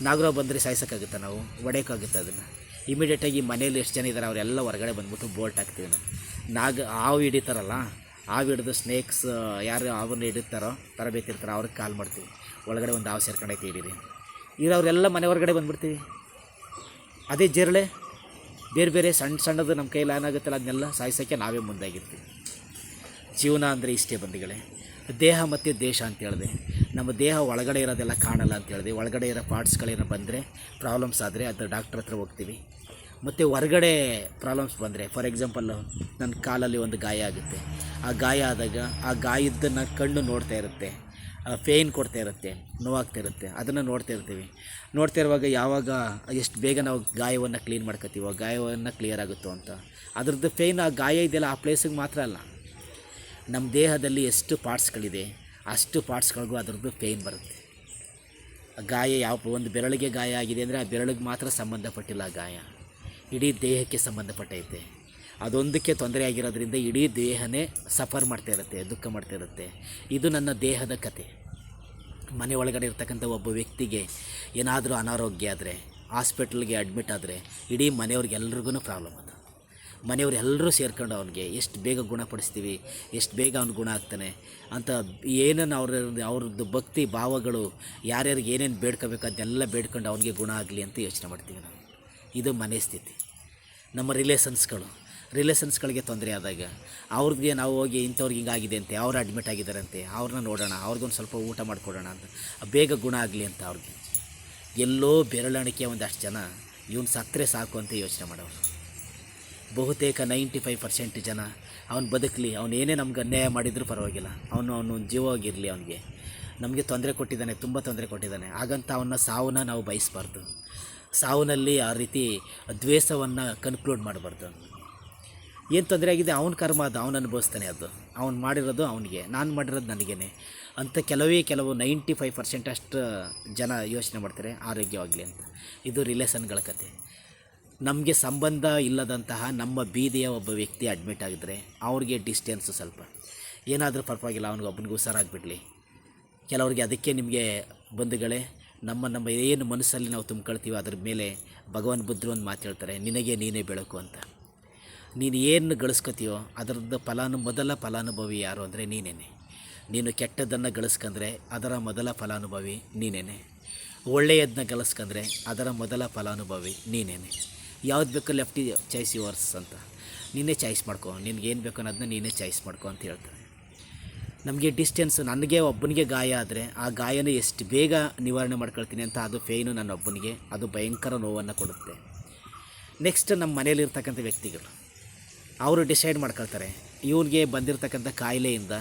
ನಾಗರಾವು ಬಂದರೆ ಸಾಯಿಸೋಕ್ಕಾಗುತ್ತೆ, ನಾವು ಹೊಡೆಯೋಕ್ಕಾಗುತ್ತೆ ಅದನ್ನು. ಇಮಿಡಿಯೇಟಾಗಿ ಮನೇಲಿ ಎಷ್ಟು ಜನ ಇದ್ದಾರೆ ಅವರೆಲ್ಲ ಹೊರಗಡೆ ಬಂದುಬಿಟ್ಟು ಬೋಲ್ಟ್ ಹಾಕ್ತೀವಿ ನಾವು. ಹಾವು ಹಿಡಿತಾರಲ್ಲ, ಹಾವು ಹಿಡಿದು ಸ್ನೇಕ್ಸ್ ಯಾರು ಹಾವನ್ನು ಹಿಡಿತಾರೋ, ತರಬೇತಿ ಇರ್ತಾರೋ ಅವ್ರಿಗೆ ಕಾಲ್ ಮಾಡ್ತೀವಿ, ಒಳಗಡೆ ಒಂದು ಹಾವು ಸೇರ್ಕೊಂಡೈತೆ ಹಿಡೀರಿ. ಅವರೆಲ್ಲ ಮನೆ ಹೊರಗಡೆ ಬಂದುಬಿಡ್ತೀವಿ. ಅದೇ ಜಿರಳೆ ಬೇರೆ ಸಣ್ಣದು ನಮ್ಮ ಕೈಯಲ್ಲಿ ಏನಾಗುತ್ತಲ್ಲ ಅದನ್ನೆಲ್ಲ ಸಾಯಿಸೋಕ್ಕೆ ನಾವೇ ಮುಂದಾಗಿರ್ತೀವಿ. ಜೀವನ ಅಂದರೆ ಇಷ್ಟೇ ಬಂಧುಗಳೇ. ದೇಹ ಮತ್ತು ದೇಶ ಅಂತ ಹೇಳಿದೆ. ನಮ್ಮ ದೇಹ ಒಳಗಡೆ ಇರೋದೆಲ್ಲ ಕಾಣಲ್ಲ ಅಂತ ಹೇಳಿದೆ. ಒಳಗಡೆ ಇರೋ ಪಾರ್ಟ್ಸ್ಗಳೇನೋ ಬಂದರೆ, ಪ್ರಾಬ್ಲಮ್ಸ್ ಆದರೆ ಅದು ಡಾಕ್ಟ್ರ್ ಹತ್ರ ಹೋಗ್ತೀವಿ. ಮತ್ತು ಹೊರಗಡೆ ಪ್ರಾಬ್ಲಮ್ಸ್ ಬಂದರೆ, ಫಾರ್ ಎಕ್ಸಾಂಪಲ್ಲು ನನ್ನ ಕಾಲಲ್ಲಿ ಒಂದು ಗಾಯ ಆಗುತ್ತೆ. ಆ ಗಾಯ ಆದಾಗ ಆ ಗಾಯದ್ದನ್ನು ಕಣ್ಣು ನೋಡ್ತಾ ಇರುತ್ತೆ, ಪೇಯ್ನ್ ಕೊಡ್ತಾ ಇರುತ್ತೆ, ನೋವಾಗ್ತಾ ಇರುತ್ತೆ. ಅದನ್ನು ನೋಡ್ತಾ ಇರ್ತೀವಿ. ನೋಡ್ತಾ ಇರುವಾಗ ಯಾವಾಗ ಎಷ್ಟು ಬೇಗ ನಾವು ಗಾಯವನ್ನು ಕ್ಲೀನ್ ಮಾಡ್ಕೊತೀವೋ, ಗಾಯವನ್ನು ಕ್ಲಿಯರ್ ಆಗುತ್ತೋ ಅಂತ. ಅದ್ರದ್ದು ಪೇಯ್ನ್, ಆ ಗಾಯ ಇದೆಯಲ್ಲ ಆ ಪ್ಲೇಸಿಗೆ ಮಾತ್ರ ಅಲ್ಲ, ನಮ್ಮ ದೇಹದಲ್ಲಿ ಎಷ್ಟು ಪಾರ್ಟ್ಸ್ಗಳಿದೆ ಅಷ್ಟು ಪಾರ್ಟ್ಸ್ಗಳಿಗೂ ಅದರದ್ದು ಪೇಯ್ನ್ ಬರುತ್ತೆ. ಗಾಯ ಒಂದು ಬೆರಳಿಗೆ ಗಾಯ ಆಗಿದೆ ಅಂದರೆ ಆ ಬೆರಳಿಗೆ ಮಾತ್ರ ಸಂಬಂಧಪಟ್ಟಿಲ್ಲ ಆ ಗಾಯ, ಇಡೀ ದೇಹಕ್ಕೆ ಸಂಬಂಧಪಟ್ಟೈತೆ. ಅದೊಂದಕ್ಕೆ ತೊಂದರೆ ಆಗಿರೋದ್ರಿಂದ ಇಡೀ ದೇಹನೇ ಸಫರ್ ಮಾಡ್ತಾ ಇರುತ್ತೆ, ದುಃಖ ಮಾಡ್ತಾ ಇರುತ್ತೆ. ಇದು ನನ್ನ ದೇಹದ ಕತೆ. ಮನೆ ಒಳಗಡೆ ಇರ್ತಕ್ಕಂಥ ಒಬ್ಬ ವ್ಯಕ್ತಿಗೆ ಏನಾದರೂ ಅನಾರೋಗ್ಯ ಆದರೆ, ಹಾಸ್ಪಿಟ್ಲಿಗೆ ಅಡ್ಮಿಟ್ ಆದರೆ ಇಡೀ ಮನೆಯವ್ರಿಗೆಲ್ರಿಗೂ ಪ್ರಾಬ್ಲಮ್ ಅದು. ಮನೆಯವ್ರು ಎಲ್ಲರೂ ಸೇರ್ಕೊಂಡು ಅವನಿಗೆ ಎಷ್ಟು ಬೇಗ ಗುಣಪಡಿಸ್ತೀವಿ, ಎಷ್ಟು ಬೇಗ ಅವ್ನು ಗುಣ ಆಗ್ತಾನೆ ಅಂತ ಏನೇನು ಅವ್ರದ್ದು ಭಕ್ತಿ ಭಾವಗಳು ಯಾರ್ಯಾರಿಗೆ ಏನೇನು ಬೇಡ್ಕೋಬೇಕು ಅದನ್ನೆಲ್ಲ ಬೇಡ್ಕೊಂಡು ಅವನಿಗೆ ಗುಣ ಆಗಲಿ ಅಂತ ಯೋಚನೆ ಮಾಡ್ತೀವಿ ನಾವು. ಇದು ಮನೆ ಸ್ಥಿತಿ. ನಮ್ಮ ರಿಲೇಷನ್ಸ್ಗಳಿಗೆ ತೊಂದರೆ ಆದಾಗ ಅವ್ರಿಗೆ ನಾವು ಹೋಗಿ ಇಂಥವ್ರಿಗೆ ಹಿಂಗಾಗಿದೆ ಅಂತೆ, ಅವ್ರು ಅಡ್ಮಿಟ್ ಆಗಿದ್ದಾರಂತೆ, ಅವ್ರನ್ನ ನೋಡೋಣ, ಅವ್ರಿಗೊಂದು ಸ್ವಲ್ಪ ಊಟ ಮಾಡಿಕೊಡೋಣ ಅಂತ, ಬೇಗ ಗುಣ ಆಗಲಿ ಅಂತ ಅವ್ರಿಗೆ. ಎಲ್ಲೋ ಬೆರಳಿಕೆ ಒಂದಷ್ಟು ಜನ ಇವನು ಸತ್ತರೆ ಸಾಕು ಅಂತ ಯೋಚನೆ ಮಾಡೋರು. ಬಹುತೇಕ 95% ಜನ ಅವನು ಬದುಕಲಿ, ಅವನೇನೇ ನಮ್ಗೆ ಅನ್ಯಾಯ ಮಾಡಿದರೂ ಪರವಾಗಿಲ್ಲ, ಅವನು ಜೀವವಾಗಿರಲಿ, ಅವನಿಗೆ ನಮಗೆ ತೊಂದರೆ ಕೊಟ್ಟಿದ್ದಾನೆ, ತುಂಬ ತೊಂದರೆ ಕೊಟ್ಟಿದ್ದಾನೆ, ಹಾಗಂತ ಅವನ ಸಾವನ್ನ ನಾವು ಬಯಸಬಾರ್ದು. ಸಾವನಲ್ಲಿ ಆ ರೀತಿ ದ್ವೇಷವನ್ನು ಕನ್ಕ್ಲೂಡ್ ಮಾಡಬಾರ್ದು. ಏನು ತೊಂದರೆ ಆಗಿದೆ ಅವನ ಕರ್ಮ, ಅದು ಅವನು ಅನುಭವಿಸ್ತಾನೆ, ಅದು ಅವ್ನು ಮಾಡಿರೋದು ಅವನಿಗೆ, ನಾನು ಮಾಡಿರೋದು ನನಗೇನೆ ಅಂತ ಕೆಲವು 95% ಅಷ್ಟು ಜನ ಯೋಚನೆ ಮಾಡ್ತಾರೆ ಆರೋಗ್ಯವಾಗಲಿ ಅಂತ. ಇದು ರಿಲೇಷನ್ಗಳ ಕತೆ. ನಮಗೆ ಸಂಬಂಧ ಇಲ್ಲದಂತಹ ನಮ್ಮ ಬೀದಿಯ ಒಬ್ಬ ವ್ಯಕ್ತಿ ಅಡ್ಮಿಟ್ ಆಗಿದ್ರೆ ಅವ್ರಿಗೆ ಡಿಸ್ಟೆನ್ಸು ಸ್ವಲ್ಪ ಏನಾದರೂ ಪರವಾಗಿಲ್ಲ, ಅವನಿಗೊಬ್ಬನಿಗೆ ಹುಷಾರಾಗಿಬಿಡಲಿ. ಕೆಲವರಿಗೆ ಅದಕ್ಕೆ ನಿಮಗೆ ಬಂಧುಗಳೇ, ನಮ್ಮ ಏನು ಮನಸ್ಸಲ್ಲಿ ನಾವು ತುಂಬ್ಕೊಳ್ತೀವಿ ಅದ್ರ ಮೇಲೆ ಭಗವಾನ್ ಬುದ್ಧರು ಒಂದು ಮಾತು ಹೇಳ್ತಾರೆ, ನಿನಗೆ ನೀನೇ ಬೆಳಕು ಅಂತ. ನೀನು ಏನು ಗಳಿಸ್ಕೊತೀಯೋ ಅದರದ್ದು ಮೊದಲ ಫಲಾನುಭವಿ ಯಾರು ಅಂದರೆ ನೀನೇನೆ. ನೀನು ಕೆಟ್ಟದ್ದನ್ನು ಗಳಿಸ್ಕೊಂಡ್ರೆ ಅದರ ಮೊದಲ ಫಲಾನುಭವಿ ನೀನೇನೆ. ಒಳ್ಳೆಯದನ್ನ ಗಳಿಸ್ಕೊಂಡ್ರೆ ಅದರ ಮೊದಲ ಫಲಾನುಭವಿ ನೀನೇನೆ. ಯಾವ್ದು ಬೇಕೋ ಲೆಫ್ಟಿ ಚಾಯ್ಸ್ ಯುವರ್ಸ್ ಅಂತ, ನೀನೇ ಚಾಯ್ಸ್ ಮಾಡ್ಕೊ, ನಿನಗೇನು ಬೇಕು ಅನ್ನೋದನ್ನ ನೀನೇ ಚಾಯ್ಸ್ ಮಾಡ್ಕೊ ಅಂತ ಹೇಳ್ತಾರೆ. ನಮಗೆ ಡಿಸ್ಟೆನ್ಸು, ನನಗೆ ಒಬ್ಬನಿಗೆ ಗಾಯ ಆದರೆ ಆ ಗಾಯನ ಎಷ್ಟು ಬೇಗ ನಿವಾರಣೆ ಮಾಡ್ಕೊಳ್ತೀನಿ ಅಂತ, ಅದು ಪೇಯ್ನು ನನ್ನ ಒಬ್ಬನಿಗೆ ಅದು ಭಯಂಕರ ನೋವನ್ನು ಕೊಡುತ್ತೆ. ನೆಕ್ಸ್ಟ್ ನಮ್ಮ ಮನೇಲಿರ್ತಕ್ಕಂಥ ವ್ಯಕ್ತಿಗಳು ಅವರು ಡಿಸೈಡ್ ಮಾಡ್ಕೊಳ್ತಾರೆ, ಇವನಿಗೆ ಬಂದಿರತಕ್ಕಂಥ ಕಾಯಿಲೆಯಿಂದ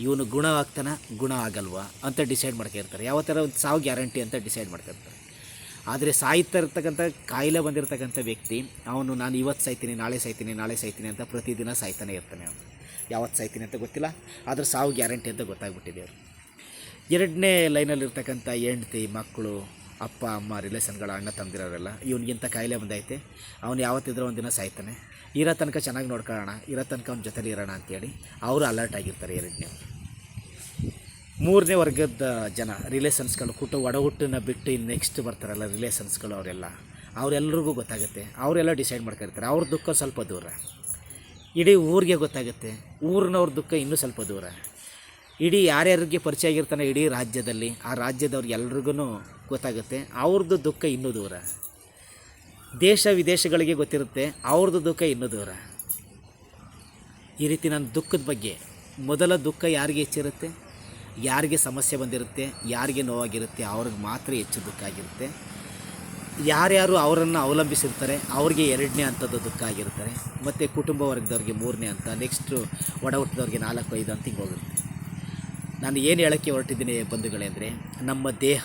ಇವನು ಗುಣ ಆಗ್ತಾನೆ ಗುಣ ಆಗಲ್ವಾ ಅಂತ ಡಿಸೈಡ್ ಮಾಡ್ಕೊಂಡಿರ್ತಾರೆ. ಯಾವ ಥರ ಒಂದು ಸಾವು ಗ್ಯಾರಂಟಿ ಅಂತ ಡಿಸೈಡ್ ಮಾಡ್ಕೊಳ್ತಾರೆ. ಆದರೆ ಸಾಯ್ತಾ ಇರ್ತಕ್ಕಂಥ ಕಾಯಿಲೆ ಬಂದಿರತಕ್ಕಂಥ ವ್ಯಕ್ತಿ ಅವನು ನಾನು ಇವತ್ತು ಸಾಯ್ತೀನಿ, ನಾಳೆ ಸಾಯ್ತೀನಿ ಅಂತ ಪ್ರತಿದಿನ ಸಾಯ್ತಾನೆ ಇರ್ತಾನೆ. ಅವನು ಯಾವತ್ತು ಸಾಯ್ತೀನಿ ಅಂತ ಗೊತ್ತಿಲ್ಲ, ಆದರೆ ಸಾವು ಗ್ಯಾರಂಟಿ ಅಂತ ಗೊತ್ತಾಗ್ಬಿಟ್ಟಿದೆ ಅವರು. ಎರಡನೇ ಲೈನಲ್ಲಿರ್ತಕ್ಕಂಥ ಹೆಂಡ್ತಿ, ಮಕ್ಕಳು, ಅಪ್ಪ ಅಮ್ಮ, ರಿಲೇಷನ್ಗಳ ಅಣ್ಣ ತಮ್ಮದಿರೋರೆಲ್ಲ ಇವನಿಗಿಂತ ಕಾಯಿಲೆ ಬಂದೈತೆ, ಅವನು ಯಾವತ್ತಿದ್ರೂ ಒಂದಿನ ಸಾಯ್ತಾನೆ, ಇರೋ ತನಕ ಚೆನ್ನಾಗಿ ನೋಡ್ಕೊಳ್ಳೋಣ, ಇರೋ ತನಕ ಅವ್ನ ಜೊತೆಲಿ ಇರೋಣ ಅಂತೇಳಿ ಅವರು ಅಲರ್ಟ್ ಆಗಿರ್ತಾರೆ. ಮೂರನೇ ವರ್ಗದ ಜನ ರಿಲೇಷನ್ಸ್ಗಳು, ಒಡಹುಟ್ಟನ್ನ ಬಿಟ್ಟು ನೆಕ್ಸ್ಟ್ ಬರ್ತಾರಲ್ಲ ರಿಲೇಷನ್ಸ್ಗಳು, ಅವರೆಲ್ಲರಿಗೂ ಗೊತ್ತಾಗುತ್ತೆ, ಅವರೆಲ್ಲ ಡಿಸೈಡ್ ಮಾಡ್ಕೊಂಡಿರ್ತಾರೆ. ಅವ್ರ ದುಃಖ ಸ್ವಲ್ಪ ದೂರ, ಇಡೀ ಊರಿಗೆ ಗೊತ್ತಾಗುತ್ತೆ, ಊರಿನವ್ರ ದುಃಖ ಇನ್ನೂ ಸ್ವಲ್ಪ ದೂರ. ಇಡೀ ಯಾರ್ಯಾರಿಗೆ ಪರಿಚಯ ಆಗಿರ್ತಾನೆ ಇಡೀ ರಾಜ್ಯದಲ್ಲಿ, ಆ ರಾಜ್ಯದವ್ರಿಗೆ ಎಲ್ರಿಗೂ ಗೊತ್ತಾಗುತ್ತೆ, ಅವ್ರದ್ದು ದುಃಖ ಇನ್ನೂ ದೂರ. ದೇಶ ವಿದೇಶಗಳಿಗೆ ಗೊತ್ತಿರುತ್ತೆ, ಅವ್ರದ್ದು ದುಃಖ ಇನ್ನೂ ದೂರ. ಈ ರೀತಿ ನನ್ನ ದುಃಖದ ಬಗ್ಗೆ, ಮೊದಲ ದುಃಖ ಯಾರಿಗೆ ಹೆಚ್ಚಿರುತ್ತೆ, ಯಾರಿಗೆ ಸಮಸ್ಯೆ ಬಂದಿರುತ್ತೆ, ಯಾರಿಗೆ ನೋವಾಗಿರುತ್ತೆ ಅವ್ರಿಗೆ ಮಾತ್ರ ಹೆಚ್ಚು ದುಃಖ ಆಗಿರುತ್ತೆ. ಯಾರ್ಯಾರು ಅವರನ್ನು ಅವಲಂಬಿಸಿರ್ತಾರೆ ಅವ್ರಿಗೆ ಎರಡನೇ ಹಂತದ ದುಃಖ ಆಗಿರ್ತಾರೆ. ಮತ್ತು ಕುಟುಂಬ ವರ್ಗದವ್ರಿಗೆ ಮೂರನೇ ಹಂತ, ನೆಕ್ಸ್ಟು ಒಡ ಹುಟ್ಟಿದವ್ರಿಗೆ 4-5 ಅಂತ ಹಿಂಗೆ ಹೋಗುತ್ತೆ. ನಾನು ಏನು ಹೇಳೋಕ್ಕೆ ಹೊರಟಿದ್ದೀನಿ ಬಂಧುಗಳೇ ಅಂದರೆ, ನಮ್ಮ ದೇಹ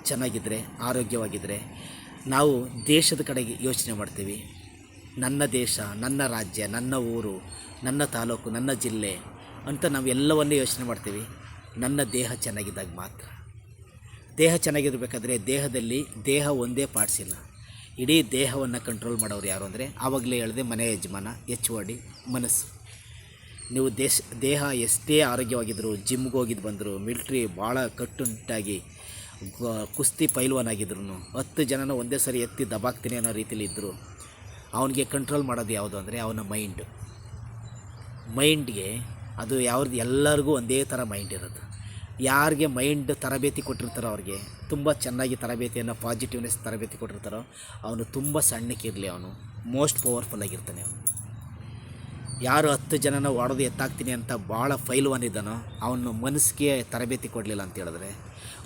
ಚೆನ್ನಾಗಿದ್ದರೆ, ಆರೋಗ್ಯವಾಗಿದ್ದರೆ ನಾವು ದೇಶದ ಕಡೆಗೆ ಯೋಚನೆ ಮಾಡ್ತೀವಿ. ನನ್ನ ದೇಶ, ನನ್ನ ರಾಜ್ಯ, ನನ್ನ ಊರು, ನನ್ನ ತಾಲೂಕು, ನನ್ನ ಜಿಲ್ಲೆ ಅಂತ ನಾವು ಎಲ್ಲವನ್ನೂ ಯೋಚನೆ ಮಾಡ್ತೀವಿ. ನನ್ನ ದೇಹ ಚೆನ್ನಾಗಿದ್ದಾಗ ಮಾತ್ರ. ದೇಹ ಚೆನ್ನಾಗಿರಬೇಕಾದ್ರೆ ದೇಹ ಒಂದೇ ಪಾರ್ಟ್ಸ್ ಇಲ್ಲ, ಇಡೀ ದೇಹವನ್ನು ಕಂಟ್ರೋಲ್ ಮಾಡೋರು ಯಾರು ಅಂದರೆ ಆವಾಗಲೇ ಹೇಳಿದೆ, ಮನೆ ಯಜಮಾನ, HOD ಮನಸ್ಸು. ನೀವು ದೇಹ ಎಷ್ಟೇ ಆರೋಗ್ಯವಾಗಿದ್ದರು, ಜಿಮ್ಗೆ ಹೋಗಿದ್ದು ಬಂದರು, ಮಿಲ್ಟ್ರಿ ಭಾಳ ಕಟ್ಟುನಿಟ್ಟಾಗಿ ಕುಸ್ತಿ ಪೈಲ್ವಾನಾಗಿದ್ರು, 10 ಜನನ ಒಂದೇ ಸರಿ ಎತ್ತಿ ದಬಾಕ್ತೀನಿ ಅನ್ನೋ ರೀತಿಲಿ ಇದ್ದರು, ಅವನಿಗೆ ಕಂಟ್ರೋಲ್ ಮಾಡೋದು ಯಾವುದು ಅಂದರೆ ಅವನ ಮೈಂಡ್ಗೆ ಅದು ಯಾವ್ದು, ಎಲ್ಲರಿಗೂ ಒಂದೇ ಥರ ಮೈಂಡ್ ಇರೋದು. ಯಾರಿಗೆ ಮೈಂಡ್ ತರಬೇತಿ ಕೊಟ್ಟಿರ್ತಾರೋ ಅವ್ರಿಗೆ ತುಂಬ ಚೆನ್ನಾಗಿ ತರಬೇತಿಯನ್ನು, ಪಾಸಿಟಿವ್ನೆಸ್ ತರಬೇತಿ ಕೊಟ್ಟಿರ್ತಾರೋ ಅವನು ತುಂಬ ಸಣ್ಣಕ್ಕಿರಲಿ, ಅವನು ಮೋಸ್ಟ್ ಪವರ್ಫುಲ್ ಆಗಿರ್ತಾನೆ. ಅವನು ಯಾರು 10 ಜನನ ಹೊಡೆದು ಎತ್ತಾಕ್ತೀನಿ ಅಂತ ಭಾಳ ಫೈಲ್ವಾನ್ ಇದ್ದಾನೋ ಅವನು ಮನಸ್ಸಿಗೆ ತರಬೇತಿ ಕೊಡಲಿಲ್ಲ ಅಂತ ಹೇಳಿದ್ರೆ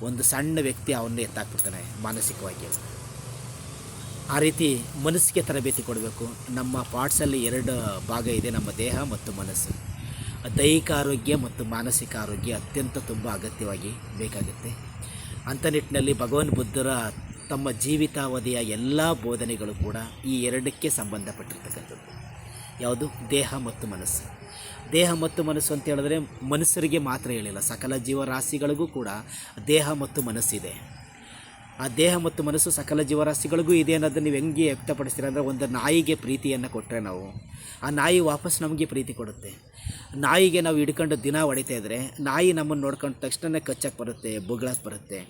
ಒಂದು ಸಣ್ಣ ವ್ಯಕ್ತಿ ಅವನ್ನೇ ಎತ್ತಾಕ್ಬಿಡ್ತಾನೆ ಮಾನಸಿಕವಾಗಿ. ಆ ರೀತಿ ಮನಸ್ಸಿಗೆ ತರಬೇತಿ ಕೊಡಬೇಕು. ನಮ್ಮ ಪಾರ್ಟ್ಸಲ್ಲಿ 2 ಭಾಗ ಇದೆ, ನಮ್ಮ ದೇಹ ಮತ್ತು ಮನಸ್ಸು. ದೈಹಿಕ ಆರೋಗ್ಯ ಮತ್ತು ಮಾನಸಿಕ ಆರೋಗ್ಯ ಅತ್ಯಂತ ತುಂಬ ಅಗತ್ಯವಾಗಿ ಬೇಕಾಗುತ್ತೆ. ಅಂಥ ನಿಟ್ಟಿನಲ್ಲಿ ಭಗವಾನ್ ಬುದ್ಧರ ತಮ್ಮ ಜೀವಿತಾವಧಿಯ ಎಲ್ಲ ಬೋಧನೆಗಳು ಕೂಡ ಈ ಎರಡಕ್ಕೆ ಸಂಬಂಧಪಟ್ಟಿರ್ತಕ್ಕಂಥದ್ದು. ಯಾವುದು? ದೇಹ ಮತ್ತು ಮನಸ್ಸು. ದೇಹ ಮತ್ತು ಮನಸ್ಸು ಅಂತ ಹೇಳಿದ್ರೆ ಮನುಷ್ಯರಿಗೆ ಮಾತ್ರ ಹೇಳಿಲ್ಲ, ಸಕಲ ಜೀವರಾಶಿಗಳಿಗೂ ಕೂಡ ದೇಹ ಮತ್ತು ಮನಸ್ಸಿದೆ. ಆ ದೇಹ ಮತ್ತು ಮನಸ್ಸು ಸಕಲ ಜೀವರಾಶಿಗಳಿಗೂ ಇದೆ ಅನ್ನೋದನ್ನು ನೀವು ಹೆಂಗೆ ವ್ಯಕ್ತಪಡಿಸ್ತೀರ ಅಂದರೆ, ಒಂದು ನಾಯಿಗೆ ಪ್ರೀತಿಯನ್ನು ಕೊಟ್ಟರೆ ನಾವು, ಆ ನಾಯಿ ವಾಪಸ್ ನಮಗೆ ಪ್ರೀತಿ ಕೊಡುತ್ತೆ. ನಾಯಿಗೆ ನಾವು ಹಿಡ್ಕೊಂಡು ದಿನ ಹೊಡಿತಾ ಇದ್ದರೆ ನಾಯಿ ನಮ್ಮನ್ನು ನೋಡ್ಕೊಂಡು ತಕ್ಷಣ ಕಚ್ಚಕ್ಕೆ ಬರುತ್ತೆ, ಬೊಗಳಕ್ಕೆ ಬರುತ್ತೆ.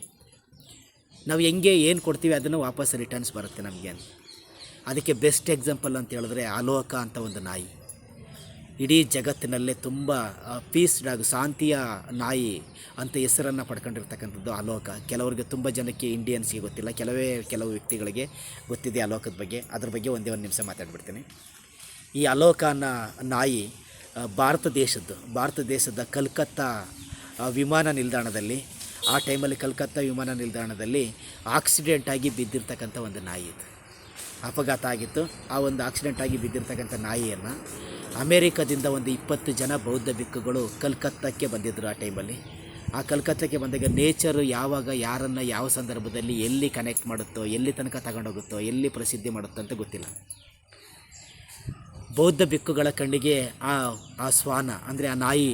ನಾವು ಹೆಂಗೆ ಏನು ಕೊಡ್ತೀವಿ ಅದನ್ನು ವಾಪಸ್ ರಿಟರ್ನ್ಸ್ ಬರುತ್ತೆ ನಮಗೆ. ಅದಕ್ಕೆ ಬೆಸ್ಟ್ ಎಕ್ಸಾಂಪಲ್ ಅಂತ ಹೇಳಿದ್ರೆ ಅಲೋಕ ಅಂತ ಒಂದು ನಾಯಿ. ಇಡೀ ಜಗತ್ತಿನಲ್ಲೇ ತುಂಬ ಪೀಸ್ಡ್ ಆಗಿ ಶಾಂತಿಯ ನಾಯಿ ಅಂತ ಹೆಸರನ್ನು ಪಡ್ಕೊಂಡಿರ್ತಕ್ಕಂಥದ್ದು ಅಲೋಕ. ಕೆಲವರಿಗೆ, ತುಂಬ ಜನಕ್ಕೆ ಇಂಡಿಯನ್ಸ್ಗೆ ಗೊತ್ತಿಲ್ಲ, ಕೆಲವು ವ್ಯಕ್ತಿಗಳಿಗೆ ಗೊತ್ತಿದೆ ಅಲೋಕದ ಬಗ್ಗೆ. ಅದ್ರ ಬಗ್ಗೆ ಒಂದೇ ಒಂದು ನಿಮಿಷ ಮಾತಾಡ್ಬಿಡ್ತೀನಿ. ಈ ಅಲೋಕನ ನಾಯಿ ಭಾರತ ದೇಶದ ಕಲ್ಕತ್ತಾ ವಿಮಾನ ನಿಲ್ದಾಣದಲ್ಲಿ, ಆ ಟೈಮಲ್ಲಿ ಕಲ್ಕತ್ತಾ ವಿಮಾನ ನಿಲ್ದಾಣದಲ್ಲಿ ಆಕ್ಸಿಡೆಂಟ್ ಆಗಿ ಬಿದ್ದಿರ್ತಕ್ಕಂಥ ಒಂದು ನಾಯಿ ಇದು. ಅಪಘಾತ ಆಗಿತ್ತು. ಆ ಒಂದು ಆಕ್ಸಿಡೆಂಟ್ ಆಗಿ ಬಿದ್ದಿರ್ತಕ್ಕಂಥ ನಾಯಿಯನ್ನು ಅಮೇರಿಕಾದಿಂದ ಒಂದು 20 ಜನ ಬೌದ್ಧ ಭಿಕ್ಕುಗಳು ಕಲ್ಕತ್ತಾಕ್ಕೆ ಬಂದಿದ್ದರು. ಆ ಟೈಮಲ್ಲಿ ಆ ಕಲ್ಕತ್ತಾಕ್ಕೆ ಬಂದಾಗ ನೇಚರು ಯಾವಾಗ ಯಾರನ್ನು ಯಾವ ಸಂದರ್ಭದಲ್ಲಿ ಎಲ್ಲಿ ಕನೆಕ್ಟ್ ಮಾಡುತ್ತೋ, ಎಲ್ಲಿ ತನಕ ತಗೊಂಡೋಗುತ್ತೋ, ಎಲ್ಲಿ ಪ್ರಸಿದ್ಧಿ ಮಾಡುತ್ತೋ ಅಂತ ಗೊತ್ತಿಲ್ಲ. ಬೌದ್ಧ ಭಿಕ್ಕುಗಳ ಕಣ್ಣಿಗೆ ಆ ಶ್ವಾನ ಅಂದರೆ ಆ ನಾಯಿ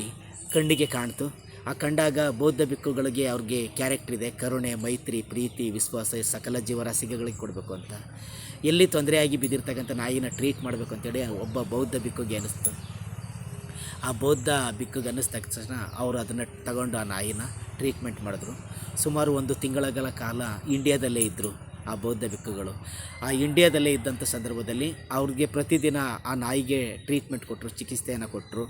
ಕಣ್ಣಿಗೆ ಕಾಣ್ತು. ಆ ಕಂಡಾಗ ಬೌದ್ಧ ಭಿಕ್ಕುಗಳಿಗೆ ಅವ್ರಿಗೆ ಕ್ಯಾರೆಕ್ಟರ್ ಇದೆ, ಕರುಣೆ, ಮೈತ್ರಿ, ಪ್ರೀತಿ, ವಿಶ್ವಾಸ ಸಕಲ ಜೀವರಾಶಿಗಳಿಗೆ ಕೊಡಬೇಕು ಅಂತ. ಎಲ್ಲಿ ತೊಂದರೆಯಾಗಿ ಬಿದ್ದಿರ್ತಕ್ಕಂಥ ನಾಯಿನ ಟ್ರೀಟ್ ಮಾಡಬೇಕು ಅಂತೇಳಿ ಒಬ್ಬ ಬೌದ್ಧ ಭಿಕ್ಕುಗೆ ಅನ್ನಿಸ್ತು. ಆ ಬೌದ್ಧ ಭಿಕ್ಕುಗೆ ಅನ್ನಿಸ್ದ ತಕ್ಷಣ ಅವರು ಅದನ್ನು ತಗೊಂಡು ಆ ನಾಯಿನ ಟ್ರೀಟ್ಮೆಂಟ್ ಮಾಡಿದ್ರು. ಸುಮಾರು 1 ತಿಂಗಳ ಕಾಲ ಇಂಡಿಯಾದಲ್ಲೇ ಇದ್ದರು ಆ ಬೌದ್ಧ ಭಿಕ್ಕುಗಳು. ಆ ಇಂಡಿಯಾದಲ್ಲೇ ಇದ್ದಂಥ ಸಂದರ್ಭದಲ್ಲಿ ಅವ್ರಿಗೆ ಪ್ರತಿದಿನ ಆ ನಾಯಿಗೆ ಟ್ರೀಟ್ಮೆಂಟ್ ಕೊಟ್ಟರು, ಚಿಕಿತ್ಸೆಯನ್ನು ಕೊಟ್ಟರು.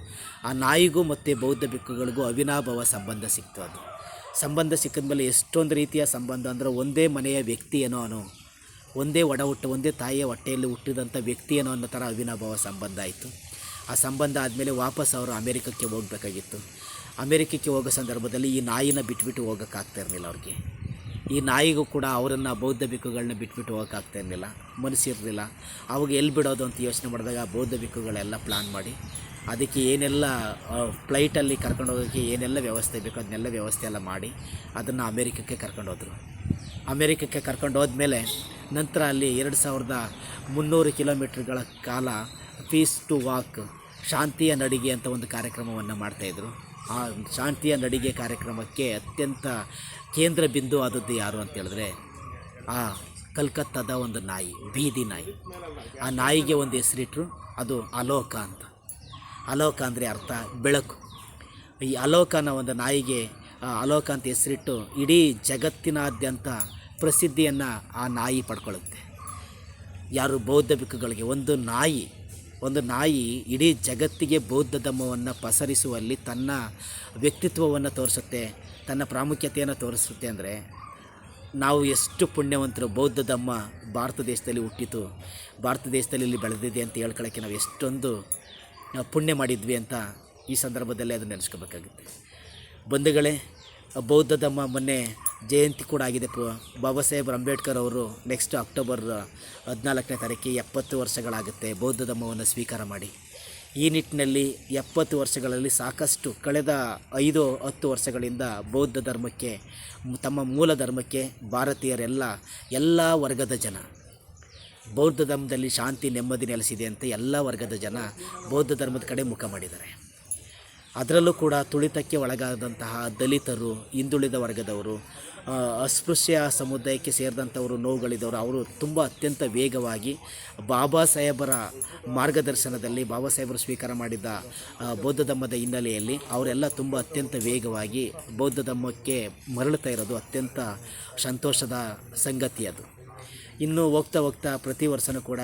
ಆ ನಾಯಿಗೂ ಮತ್ತು ಬೌದ್ಧ ಭಿಕ್ಕುಗಳಿಗೂ ಅವಿನಾಭಾವ ಸಂಬಂಧ ಸಿಕ್ತು. ಅದು ಸಂಬಂಧ ಸಿಕ್ಕಿದ ಮೇಲೆ ಎಷ್ಟೊಂದು ರೀತಿಯ ಸಂಬಂಧ ಅಂದರೆ, ಒಂದೇ ಮನೆಯ ವ್ಯಕ್ತಿ ಏನೋ ಒಂದೇ ಒಂದೇ ತಾಯಿಯ ಹೊಟ್ಟೆಯಲ್ಲಿ ಹುಟ್ಟಿದಂಥ ವ್ಯಕ್ತಿ ಏನೋ ಅನ್ನೋ ಥರ ಅವಿನಾಭಾವ ಸಂಬಂಧ ಆಯಿತು. ಆ ಸಂಬಂಧ ಆದಮೇಲೆ ವಾಪಸ್ ಅವರು ಅಮೇರಿಕಕ್ಕೆ ಹೋಗಬೇಕಾಗಿತ್ತು. ಅಮೇರಿಕಕ್ಕೆ ಹೋಗೋ ಸಂದರ್ಭದಲ್ಲಿ ಈ ನಾಯಿನ ಬಿಟ್ಬಿಟ್ಟು ಹೋಗೋಕ್ಕಾಗ್ತಾ ಇರಲಿಲ್ಲ ಅವ್ರಿಗೆ. ಈ ನಾಯಿಗೂ ಕೂಡ ಅವರನ್ನು ಬೌದ್ಧ ಭಿಕ್ಕುಗಳನ್ನ ಬಿಟ್ಬಿಟ್ಟು ಹೋಗೋಕ್ಕಾಗ್ತಾ ಇರಲಿಲ್ಲ, ಮನಸ್ಸಿರಲಿಲ್ಲ. ಅವಾಗ ಎಲ್ಲಿ ಬಿಡೋದು ಅಂತ ಯೋಚನೆ ಮಾಡಿದಾಗ ಬೌದ್ಧ ಭಿಕ್ಕುಗಳೆಲ್ಲ ಪ್ಲ್ಯಾನ್ ಮಾಡಿ ಅದಕ್ಕೆ ಏನೆಲ್ಲ ಫ್ಲೈಟಲ್ಲಿ ಕರ್ಕೊಂಡು ಹೋಗೋಕ್ಕೆ ಏನೆಲ್ಲ ವ್ಯವಸ್ಥೆ ಬೇಕು ಅದನ್ನೆಲ್ಲ ವ್ಯವಸ್ಥೆ ಎಲ್ಲ ಮಾಡಿ ಅದನ್ನು ಅಮೇರಿಕಕ್ಕೆ ಕರ್ಕೊಂಡೋದ್ರು. ಅಮೇರಿಕಕ್ಕೆ ಕರ್ಕೊಂಡು ಹೋದ್ಮೇಲೆ ನಂತರ ಅಲ್ಲಿ 2300 ಕಿಲೋಮೀಟ್ರ್ಗಳ ಕಾಲ ಪೀಸ್ ಟು ವಾಕ್, ಶಾಂತಿಯ ನಡಿಗೆ ಅಂತ ಒಂದು ಕಾರ್ಯಕ್ರಮವನ್ನು ಮಾಡ್ತಾಯಿದ್ರು. ಆ ಶಾಂತಿಯ ನಡಿಗೆ ಕಾರ್ಯಕ್ರಮಕ್ಕೆ ಅತ್ಯಂತ ಕೇಂದ್ರ ಬಿಂದು ಆದದ್ದು ಯಾರು ಅಂತ ಹೇಳಿದ್ರೆ ಆ ಕಲ್ಕತ್ತಾದ ಒಂದು ನಾಯಿ, ಬೀದಿ ನಾಯಿ. ಆ ನಾಯಿಗೆ ಒಂದು ಹೆಸರಿಟ್ಟರು, ಅದು ಅಲೋಕ ಅಂತ. ಅಲೋಕ ಅಂದರೆ ಅರ್ಥ ಬೆಳಕು. ಈ ಅಲೋಕನ ಒಂದು ನಾಯಿಗೆ ಅಲೋಕ ಅಂತ ಹೆಸರಿಟ್ಟು ಇಡೀ ಜಗತ್ತಿನಾದ್ಯಂತ ಪ್ರಸಿದ್ಧಿಯನ್ನು ಆ ನಾಯಿ ಪಡ್ಕೊಳ್ಳುತ್ತೆ. ಯಾರು? ಬೌದ್ಧ ಭಿಕ್ಕುಗಳಿಗೆ. ಒಂದು ನಾಯಿ ಇಡೀ ಜಗತ್ತಿಗೆ ಬೌದ್ಧ ಧರ್ಮವನ್ನು ಪಸರಿಸುವಲ್ಲಿ ತನ್ನ ವ್ಯಕ್ತಿತ್ವವನ್ನು ತೋರಿಸುತ್ತೆ, ತನ್ನ ಪ್ರಾಮುಖ್ಯತೆಯನ್ನು ತೋರಿಸುತ್ತೆ. ಅಂದರೆ ನಾವು ಎಷ್ಟು ಪುಣ್ಯವಂತರು. ಬೌದ್ಧ ಧರ್ಮ ಭಾರತ ದೇಶದಲ್ಲಿ ಹುಟ್ಟಿತು, ಭಾರತ ದೇಶದಲ್ಲಿ ಇಲ್ಲಿ ಬೆಳೆದಿದೆ ಅಂತ ಹೇಳ್ಕೊಳ್ಳೋಕ್ಕೆ ನಾವು ಎಷ್ಟೊಂದು ಪುಣ್ಯ ಮಾಡಿದ್ವಿ ಅಂತ ಈ ಸಂದರ್ಭದಲ್ಲೇ ಅದನ್ನು ನೆನೆಸ್ಕೋಬೇಕಾಗುತ್ತೆ. ಬಂಧುಗಳೇ, ಬೌದ್ಧ ಧರ್ಮ ಮೊನ್ನೆ ಜಯಂತಿ ಕೂಡ ಆಗಿದೆ. ಬಾಬಾ ಸಾಹೇಬ್ ಅಂಬೇಡ್ಕರ್ ಅವರು ನೆಕ್ಸ್ಟ್ ಅಕ್ಟೋಬರ್ 14ನೇ ತಾರೀಕಿಗೆ 70 ವರ್ಷಗಳಾಗುತ್ತೆ ಬೌದ್ಧ ಧರ್ಮವನ್ನು ಸ್ವೀಕಾರ ಮಾಡಿ. ಈ ನಿಟ್ಟಿನಲ್ಲಿ 70 ವರ್ಷಗಳಲ್ಲಿ ಸಾಕಷ್ಟು ಕಳೆದ 5-10 ವರ್ಷಗಳಿಂದ ಬೌದ್ಧ ಧರ್ಮಕ್ಕೆ, ತಮ್ಮ ಮೂಲ ಧರ್ಮಕ್ಕೆ ಭಾರತೀಯರೆಲ್ಲ ಎಲ್ಲ ವರ್ಗದ ಜನ, ಬೌದ್ಧ ಧರ್ಮದಲ್ಲಿ ಶಾಂತಿ ನೆಮ್ಮದಿ ನೆಲೆಸಿದೆ ಅಂತ ಎಲ್ಲ ವರ್ಗದ ಜನ ಬೌದ್ಧ ಧರ್ಮದ ಕಡೆ ಮುಖ ಮಾಡಿದ್ದಾರೆ. ಅದರಲ್ಲೂ ಕೂಡ ತುಳಿತಕ್ಕೆ ಒಳಗಾದಂತಹ ದಲಿತರು, ಹಿಂದುಳಿದ ವರ್ಗದವರು, ಅಸ್ಪೃಶ್ಯ ಸಮುದಾಯಕ್ಕೆ ಸೇರಿದಂಥವರು, ನೋವುಗಳಿದ್ದವರು, ಅವರು ತುಂಬ ಅತ್ಯಂತ ವೇಗವಾಗಿ ಬಾಬಾ ಸಾಹೇಬರ ಮಾರ್ಗದರ್ಶನದಲ್ಲಿ, ಬಾಬಾ ಸಾಹೇಬರು ಸ್ವೀಕಾರ ಮಾಡಿದ್ದ ಬೌದ್ಧ ಧರ್ಮದ ಹಿನ್ನೆಲೆಯಲ್ಲಿ ಅವರೆಲ್ಲ ತುಂಬ ಅತ್ಯಂತ ವೇಗವಾಗಿ ಬೌದ್ಧ ಧರ್ಮಕ್ಕೆ ಮರಳುತ್ತಾ ಇರೋದು ಅತ್ಯಂತ ಸಂತೋಷದ ಸಂಗತಿ. ಅದು ಇನ್ನು ಹೋಗ್ತಾ ಹೋಗ್ತಾ ಪ್ರತಿ ವರ್ಷವೂ ಕೂಡ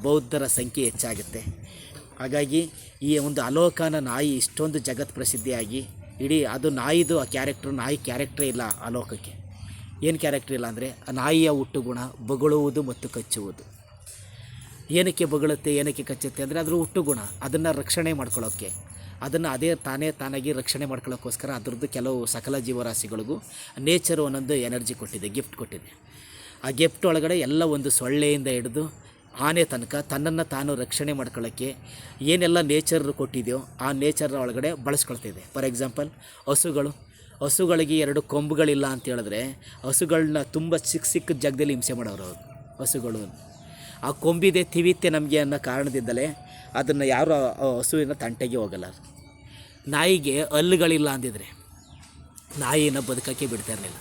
ಬೌದ್ಧರ ಸಂಖ್ಯೆ ಹೆಚ್ಚಾಗುತ್ತೆ. ಹಾಗಾಗಿ ಈ ಒಂದು ಅಲೋಕನ ನಾಯಿ ಇಷ್ಟೊಂದು ಜಗತ್ ಪ್ರಸಿದ್ಧಿಯಾಗಿ ಇಡೀ ಅದು ನಾಯಿದು ಆ ಕ್ಯಾರೆಕ್ಟ್ರು, ನಾಯಿ ಕ್ಯಾರೆಕ್ಟ್ರೇ ಇಲ್ಲ ಅಲೋಕಕ್ಕೆ. ಏನು ಕ್ಯಾರೆಕ್ಟ್ರ್ ಇಲ್ಲ ಅಂದರೆ ಆ ನಾಯಿಯ ಹುಟ್ಟುಗುಣ ಬೊಗಳುವುದು ಮತ್ತು ಕಚ್ಚುವುದು. ಏನಕ್ಕೆ ಬೊಗಳುತ್ತೆ, ಏನಕ್ಕೆ ಕಚ್ಚುತ್ತೆ ಅಂದರೆ ಅದ್ರ ಹುಟ್ಟುಗುಣ, ಅದನ್ನು ರಕ್ಷಣೆ ಮಾಡ್ಕೊಳ್ಳೋಕ್ಕೆ, ಅದನ್ನು ಅದೇ ತಾನಾಗಿ ರಕ್ಷಣೆ ಮಾಡ್ಕೊಳ್ಳೋಕ್ಕೋಸ್ಕರ ಅದರದ್ದು ಕೆಲವು ಸಕಲ ಜೀವರಾಶಿಗಳಿಗೂ ನೇಚರು ಒಂದೊಂದು ಎನರ್ಜಿ ಕೊಟ್ಟಿದೆ, ಗಿಫ್ಟ್ ಕೊಟ್ಟಿದೆ. ಆ ಗಿಫ್ಟ್ ಒಳಗಡೆ ಎಲ್ಲ ಒಂದು ಸೊಳ್ಳೆಯಿಂದ ಹಿಡಿದು ಆನೆ ತನಕ ತನ್ನನ್ನು ತಾನು ರಕ್ಷಣೆ ಮಾಡ್ಕೊಳ್ಳೋಕ್ಕೆ ಏನೆಲ್ಲ ನೇಚರ್ ಕೊಟ್ಟಿದೆಯೋ ಆ ನೇಚರ್ ಒಳಗಡೆ ಬಳಸ್ಕೊಳ್ತಿದೆ. ಫಾರ್ ಎಕ್ಸಾಂಪಲ್ ಹಸುಗಳಿಗೆ 2 ಕೊಂಬುಗಳಿಲ್ಲ ಅಂತ ಹೇಳಿದ್ರೆ ಹಸುಗಳನ್ನ ತುಂಬ ಸಿಕ್ಕ ಜಾಗದಲ್ಲಿ ಹಿಂಸೆ ಮಾಡೋರು ಅವರು ಹಸುಗಳು. ಆ ಕೊಂಬಿದೆ ತಿವಿತ್ತೆ ನಮಗೆ ಅನ್ನೋ ಕಾರಣದಿಂದಲೇ ಅದನ್ನು ಯಾರು ಹಸುವಿನ ತಂಟೆಗೆ ಹೋಗಲ್ಲ. ನಾಯಿಗೆ ಹಲ್ಲುಗಳಿಲ್ಲ ಅಂದಿದ್ರೆ ನಾಯಿನ ಬದುಕೋಕ್ಕೆ ಬಿಡ್ತಾ ಇರಲಿಲ್ಲ.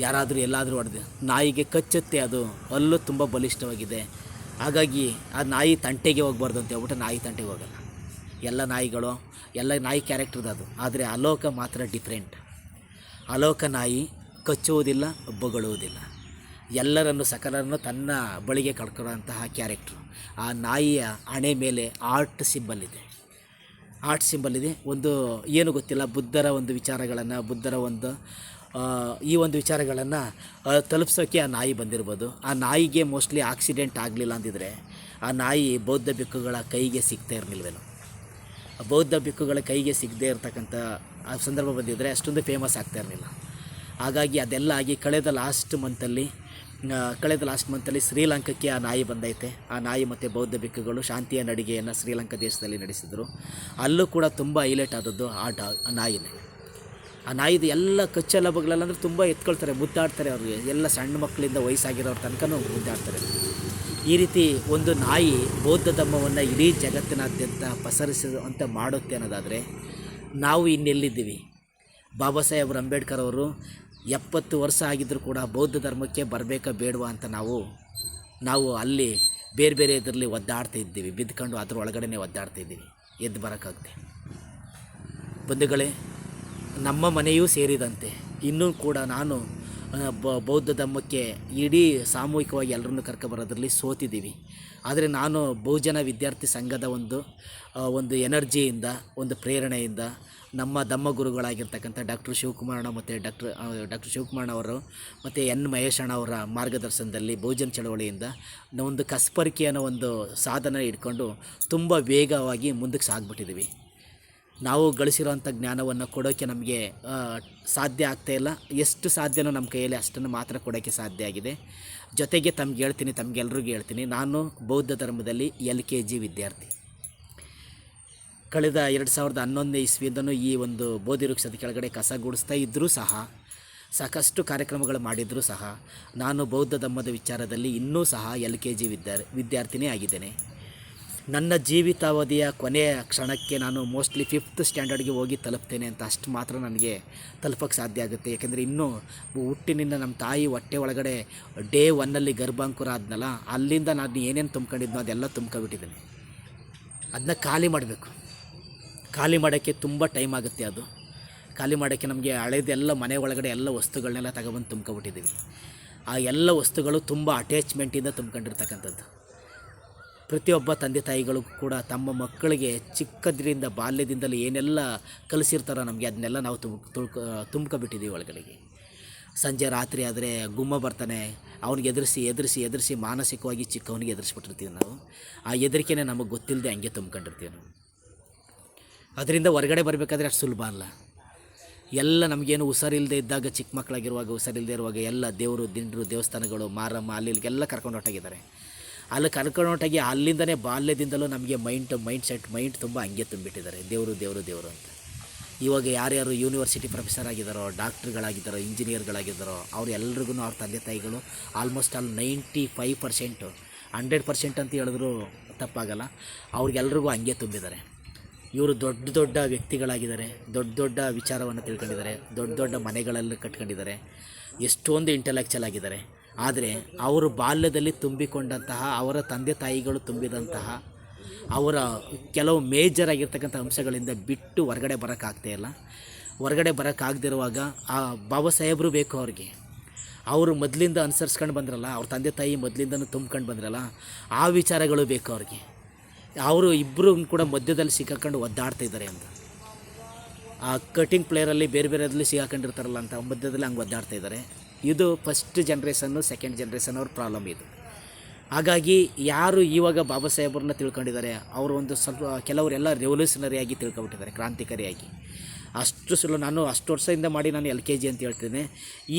ಯಾರಾದರೂ ಎಲ್ಲಾದರೂ ಹೊಡೆದು ನಾಯಿಗೆ ಕಚ್ಚುತ್ತೆ, ಅದು ಹಲ್ಲು ತುಂಬ ಬಲಿಷ್ಠವಾಗಿದೆ, ಹಾಗಾಗಿ ಆ ನಾಯಿ ತಂಟೆಗೆ ಹೋಗ್ಬಾರ್ದು ಅಂತ ಹೇಳ್ಬಿಟ್ಟು ನಾಯಿ ತಂಟೆಗೆ ಹೋಗಲ್ಲ. ಎಲ್ಲ ನಾಯಿ ಕ್ಯಾರೆಕ್ಟರ್ದು ಅದು. ಆದರೆ ಅಲೋಕ ಮಾತ್ರ ಡಿಫ್ರೆಂಟ್. ಅಲೋಕ ನಾಯಿ ಕಚ್ಚುವುದಿಲ್ಲ, ಬೊಗಳುವುದಿಲ್ಲ, ಎಲ್ಲರನ್ನು ಸಕಲರನ್ನು ತನ್ನ ಬಳಿಗೆ ಕಳ್ಕೊಳ್ಳೋಂತಹ ಕ್ಯಾರೆಕ್ಟ್ರು. ಆ ನಾಯಿಯ ಹಣೆ ಮೇಲೆ ಆರ್ಟ್ ಸಿಂಬಲ್ ಇದೆ. ಒಂದು ಏನು ಗೊತ್ತಿಲ್ಲ, ಬುದ್ಧರ ಒಂದು ವಿಚಾರಗಳನ್ನು ಈ ಒಂದು ವಿಚಾರಗಳನ್ನು ತಲುಪಿಸೋಕ್ಕೆ ಆ ನಾಯಿ ಬಂದಿರ್ಬೋದು. ಆ ನಾಯಿಗೆ ಮೋಸ್ಟ್ಲಿ ಆಕ್ಸಿಡೆಂಟ್ ಆಗಲಿಲ್ಲ ಅಂದಿದ್ರೆ ಆ ನಾಯಿ ಬೌದ್ಧ ಭಿಕ್ಕುಗಳ ಕೈಗೆ ಸಿಗ್ತಾ ಇರಲಿಲ್ವೇನೋ. ಬೌದ್ಧ ಭಿಕ್ಕುಗಳ ಕೈಗೆ ಸಿಗದೇ ಇರತಕ್ಕಂಥ ಆ ಸಂದರ್ಭ ಬಂದಿದ್ದರೆ ಅಷ್ಟೊಂದು ಫೇಮಸ್ ಆಗ್ತಾ ಇರಲಿಲ್ಲ. ಹಾಗಾಗಿ ಅದೆಲ್ಲ ಆಗಿ ಕಳೆದ ಲಾಸ್ಟ್ ಮಂತಲ್ಲಿ ಶ್ರೀಲಂಕಾಕ್ಕೆ ಆ ನಾಯಿ ಬಂದೈತೆ. ಆ ನಾಯಿ ಮತ್ತು ಬೌದ್ಧ ಭಿಕ್ಕುಗಳು ಶಾಂತಿಯ ನಡಿಗೆಯನ್ನು ಶ್ರೀಲಂಕಾ ದೇಶದಲ್ಲಿ ನಡೆಸಿದರು. ಅಲ್ಲೂ ಕೂಡ ತುಂಬ ಹೈಲೈಟ್ ಆದದ್ದು ಆ ನಾಯಿನೇ. ಆ ನಾಯಿದು ಎಲ್ಲ ಕಚ್ಚಲಭಗಳೆಲ್ಲಂದ್ರೆ ತುಂಬ ಎತ್ಕೊಳ್ತಾರೆ, ಮುದ್ದಾಡ್ತಾರೆ. ಅವ್ರಿಗೆ ಎಲ್ಲ ಸಣ್ಣ ಮಕ್ಕಳಿಂದ ವಯಸ್ಸಾಗಿರೋರ ತನಕನೂ ಮುದ್ದಾಡ್ತಾರೆ. ಈ ರೀತಿ ಒಂದು ನಾಯಿ ಬೌದ್ಧ ಧರ್ಮವನ್ನು ಇಡೀ ಜಗತ್ತಿನಾದ್ಯಂತ ಪಸರಿಸುವಂತೆ ಮಾಡುತ್ತೆ ಅನ್ನೋದಾದರೆ ನಾವು ಇನ್ನೆಲ್ಲಿದ್ದೀವಿ? ಬಾಬಾ ಸಾಹೇಬ್ ಅಂಬೇಡ್ಕರ್ ಅವರು 70 ವರ್ಷ ಆಗಿದ್ದರೂ ಕೂಡ ಬೌದ್ಧ ಧರ್ಮಕ್ಕೆ ಬರಬೇಕಾ ಬೇಡವಾ ಅಂತ ನಾವು ಅಲ್ಲಿ ಬೇರೆ ಇದರಲ್ಲಿ ಒದ್ದಾಡ್ತಾ ಇದ್ದೀವಿ, ಬಿದ್ದುಕೊಂಡು ಅದ್ರ ಒಳಗಡೆ ಒದ್ದಾಡ್ತಾ ಇದ್ದೀವಿ, ಎದ್ದು ಬರೋಕ್ಕಾಗದೆ. ಬಂಧುಗಳೇ, ನಮ್ಮ ಮನೆಯೂ ಸೇರಿದಂತೆ ಇನ್ನೂ ಕೂಡ ನಾನು ಬೌದ್ಧ ಧರ್ಮಕ್ಕೆ ಇಡೀ ಸಾಮೂಹಿಕವಾಗಿ ಎಲ್ಲರನ್ನು ಕರ್ಕೊಬರೋದ್ರಲ್ಲಿ ಸೋತಿದ್ದೀವಿ. ಆದರೆ ನಾನು ಬಹುಜನ ವಿದ್ಯಾರ್ಥಿ ಸಂಘದ ಒಂದು ಎನರ್ಜಿಯಿಂದ, ಒಂದು ಪ್ರೇರಣೆಯಿಂದ ನಮ್ಮ ಧಮ್ಮಗುರುಗಳಾಗಿರ್ತಕ್ಕಂಥ ಡಾಕ್ಟರ್ ಶಿವಕುಮಾರಣ್ಣ ಮತ್ತು ಡಾಕ್ಟರ್ ಶಿವಕುಮಾರಣ್ಣ ಅವರು ಮತ್ತು ಎನ್ ಮಹೇಶಣ್ಣ ಅವರ ಮಾರ್ಗದರ್ಶನದಲ್ಲಿ ಬಹುಜನ ಚಳವಳಿಯಿಂದ ಒಂದು ಕಸ್ಪರಿಕೆ ಅನ್ನೋ ಒಂದು ಸಾಧನ ಇಟ್ಕೊಂಡು ತುಂಬ ವೇಗವಾಗಿ ಮುಂದಕ್ಕೆ ಸಾಗ್ಬಿಟ್ಟಿದ್ದೀವಿ. ನಾವು ಗಳಿಸಿರೋಂಥ ಜ್ಞಾನವನ್ನು ಕೊಡೋಕ್ಕೆ ನಮಗೆ ಸಾಧ್ಯ ಆಗ್ತಾಯಿಲ್ಲ. ಎಷ್ಟು ಸಾಧ್ಯನೋ ನಮ್ಮ ಕೈಯಲ್ಲಿ ಅಷ್ಟನ್ನು ಮಾತ್ರ ಕೊಡೋಕ್ಕೆ ಸಾಧ್ಯ ಆಗಿದೆ. ಜೊತೆಗೆ ತಮಗೆಲ್ರಿಗೂ ಹೇಳ್ತೀನಿ, ನಾನು ಬೌದ್ಧ ಧರ್ಮದಲ್ಲಿ LKG ವಿದ್ಯಾರ್ಥಿ. ಕಳೆದ 2011 ಇಸ್ವಿಯಿಂದನೂ ಈ ಒಂದು ಬೋಧಿ ವೃಕ್ಷದ ಕೆಳಗಡೆ ಕಸ ಗುಡಿಸ್ತಾ ಇದ್ದರೂ ಸಹ, ಸಾಕಷ್ಟು ಕಾರ್ಯಕ್ರಮಗಳು ಮಾಡಿದರೂ ಸಹ ನಾನು ಬೌದ್ಧ ಧರ್ಮದ ವಿಚಾರದಲ್ಲಿ ಇನ್ನೂ ಸಹ LKG ವಿದ್ಯಾರ್ಥಿನೇ ಆಗಿದ್ದೇನೆ. ನನ್ನ ಜೀವಿತಾವಧಿಯ ಕೊನೆಯ ಕ್ಷಣಕ್ಕೆ ನಾನು ಮೋಸ್ಟ್ಲಿ 5th ಸ್ಟ್ಯಾಂಡರ್ಡ್ಗೆ ಹೋಗಿ ತಲುಪ್ತೇನೆ ಅಂತ ಅಷ್ಟು ಮಾತ್ರ ನನಗೆ ತಲುಪೋಕ್ಕೆ ಸಾಧ್ಯ ಆಗುತ್ತೆ. ಯಾಕೆಂದರೆ ಇನ್ನೂ ಹುಟ್ಟಿನಿಂದ ನಮ್ಮ ತಾಯಿ ಹೊಟ್ಟೆ ಒಳಗಡೆ ಡೇ 1 ಗರ್ಭಾಂಕುರ ಆದ್ನಲ್ಲ, ಅಲ್ಲಿಂದ ನಾನು ಏನೇನು ತುಂಬ್ಕೊಂಡಿದ್ನೋ ಅದೆಲ್ಲ ತುಂಬ್ಕೊಬಿಟ್ಟಿದ್ದೇನೆ. ಅದನ್ನ ಖಾಲಿ ಮಾಡೋಕ್ಕೆ ತುಂಬ ಟೈಮ್ ಆಗುತ್ತೆ. ಅದು ಖಾಲಿ ಮಾಡೋಕ್ಕೆ ನಮಗೆ ಹಳೆದೆಲ್ಲ ಮನೆ ಒಳಗಡೆ ಎಲ್ಲ ವಸ್ತುಗಳನ್ನೆಲ್ಲ ತಗೊಬಂದು ತುಂಬ್ಕೊಬಿಟ್ಟಿದ್ದೀವಿ. ಆ ಎಲ್ಲ ವಸ್ತುಗಳು ತುಂಬ ಅಟ್ಯಾಚ್ಮೆಂಟಿಂದ ತುಂಬ್ಕೊಂಡಿರ್ತಕ್ಕಂಥದ್ದು. ಪ್ರತಿಯೊಬ್ಬ ತಂದೆ ತಾಯಿಗಳು ಕೂಡ ತಮ್ಮ ಮಕ್ಕಳಿಗೆ ಚಿಕ್ಕದ್ರಿಂದ ಬಾಲ್ಯದಿಂದಲೇ ಏನೆಲ್ಲ ಕಲಿಸಿರ್ತಾರೋ ನಮಗೆ ಅದನ್ನೆಲ್ಲ ನಾವು ತುಂಬ್ಕೊಬಿಟ್ಟಿದ್ದೀವಿ ಒಳಗಡೆಗೆ. ಸಂಜೆ ರಾತ್ರಿ ಆದರೆ ಗುಮ್ಮ ಬರ್ತಾನೆ, ಅವ್ನಿಗೆ ಎದುರಿಸಿ ಮಾನಸಿಕವಾಗಿ ಚಿಕ್ಕವನಿಗೆ ಎದುರಿಸ್ಬಿಟ್ಟಿರ್ತೀವಿ ನಾವು. ಆ ಹೆದರಿಕೆನೇ ನಮಗೆ ಗೊತ್ತಿಲ್ಲದೆ ಹಂಗೆ ತುಂಬ್ಕೊಂಡಿರ್ತೀವಿ ನಾವು. ಅದರಿಂದ ಹೊರಗಡೆ ಬರಬೇಕಾದ್ರೆ ಅಷ್ಟು ಸುಲಭ ಅಲ್ಲ. ಎಲ್ಲ ನಮಗೇನು ಹುಷಾರಿಲ್ಲದೆ ಇದ್ದಾಗ, ಚಿಕ್ಕ ಮಕ್ಕಳಾಗಿರುವಾಗ, ಹುಷಾರಿಲ್ಲದೆ ಇರುವಾಗ ಎಲ್ಲ ದೇವರು ದಿಂಡ್ರು ದೇವಸ್ಥಾನಗಳು ಮಾರಮ್ಮ ಅಲ್ಲಿಗೆಲ್ಲ ಕರ್ಕೊಂಡು ಹೊರಟಾಗಿದ್ದಾರೆ. ಅಲ್ಲಿ ಕರ್ಕೊಂಡು ಹೊರಟಾಗಿ ಅಲ್ಲಿಂದನೇ ಬಾಲ್ಯದಿಂದಲೂ ನಮಗೆ ಮೈಂಡ್ ತುಂಬ ಹಂಗೆ ತುಂಬಿಟ್ಟಿದ್ದಾರೆ, ದೇವರು ಅಂತ. ಇವಾಗ ಯಾರ್ಯಾರು ಯೂನಿವರ್ಸಿಟಿ ಪ್ರೊಫೆಸರ್ ಆಗಿದ್ದಾರೋ, ಡಾಕ್ಟ್ರುಗಳಾಗಿದ್ದಾರೋ, ಇಂಜಿನಿಯರ್ಗಳಾಗಿದ್ದಾರೋ ಅವರೆಲ್ಲರಿಗೂ ಅವ್ರ ತಂದೆ ತಾಯಿಗಳು ಆಲ್ಮೋಸ್ಟ್ 95%, 100% ಅಂತ ಹೇಳಿದ್ರು ತಪ್ಪಾಗಲ್ಲ, ಅವ್ರಿಗೆಲ್ರಿಗೂ ಹಂಗೆ ತುಂಬಿದ್ದಾರೆ. ಇವರು ದೊಡ್ಡ ವ್ಯಕ್ತಿಗಳಾಗಿದ್ದಾರೆ, ದೊಡ್ಡ ವಿಚಾರವನ್ನು ತಿಳ್ಕೊಂಡಿದ್ದಾರೆ, ದೊಡ್ಡ ಮನೆಗಳಲ್ಲಿ ಕಟ್ಕೊಂಡಿದ್ದಾರೆ, ಎಷ್ಟೊಂದು ಇಂಟೆಲೆಕ್ಚುವಲ್ ಆಗಿದ್ದಾರೆ. ಆದರೆ ಅವರು ಬಾಲ್ಯದಲ್ಲಿ ತುಂಬಿಕೊಂಡಂತಹ, ಅವರ ತಂದೆ ತಾಯಿಗಳು ತುಂಬಿದಂತಹ ಅವರ ಕೆಲವು ಮೇಜರ್ ಆಗಿರ್ತಕ್ಕಂಥ ಅಂಶಗಳಿಂದ ಬಿಟ್ಟು ಹೊರಗಡೆ ಬರೋಕ್ಕಾಗ್ತಾಯಿಲ್ಲ. ಹೊರಗಡೆ ಬರೋಕ್ಕಾಗದಿರುವಾಗ ಆ ಬಾಬಾ ಸಾಹೇಬರು ಬೇಕು ಅವ್ರಿಗೆ. ಅವರು ಮೊದಲಿಂದ ಅನುಸರಿಸ್ಕೊಂಡು ಬಂದ್ರಲ್ಲ, ಅವ್ರ ತಂದೆ ತಾಯಿ ಮೊದಲಿಂದನೂ ತುಂಬ್ಕೊಂಡು ಬಂದ್ರಲ್ಲ, ಆ ವಿಚಾರಗಳು ಬೇಕು ಅವ್ರಿಗೆ. ಅವರು ಇಬ್ಬರು ಕೂಡ ಮಧ್ಯದಲ್ಲಿ ಸಿಕ್ಕಾಕೊಂಡು ಒದ್ದಾಡ್ತಾಯಿದ್ದಾರೆ ಅಂತ. ಆ ಕಟಿಂಗ್ ಪ್ಲೇಯರಲ್ಲಿ ಬೇರೆದಲ್ಲಿ ಸಿಗಾಕೊಂಡಿರ್ತಾರಲ್ಲ ಅಂತ ಮಧ್ಯದಲ್ಲಿ ಹಂಗೆ ಒದ್ದಾಡ್ತಾಯಿದ್ದಾರೆ. ಇದು ಫಸ್ಟ್ ಜನ್ರೇಷನ್ನು, ಸೆಕೆಂಡ್ ಜನ್ರೇಷನ್ ಅವ್ರ ಪ್ರಾಬ್ಲಮ್ ಇದು. ಹಾಗಾಗಿ ಯಾರು ಇವಾಗ ಬಾಬಾ ಸಾಹೇಬ್ರನ್ನ ತಿಳ್ಕೊಂಡಿದ್ದಾರೆ, ಅವರು ಒಂದು ಸ್ವಲ್ಪ ಕೆಲವರೆಲ್ಲ ರೆವಲ್ಯೂಷನರಿಯಾಗಿ ತಿಳ್ಕೊಬಿಟ್ಟಿದ್ದಾರೆ, ಕ್ರಾಂತಿಕಾರಿಯಾಗಿ. ಅಷ್ಟು ಸುಲಭ. ನಾನು ಅಷ್ಟು ವರ್ಷದಿಂದ ಮಾಡಿ ನಾನು LKG ಅಂತ ಹೇಳ್ತೀನಿ.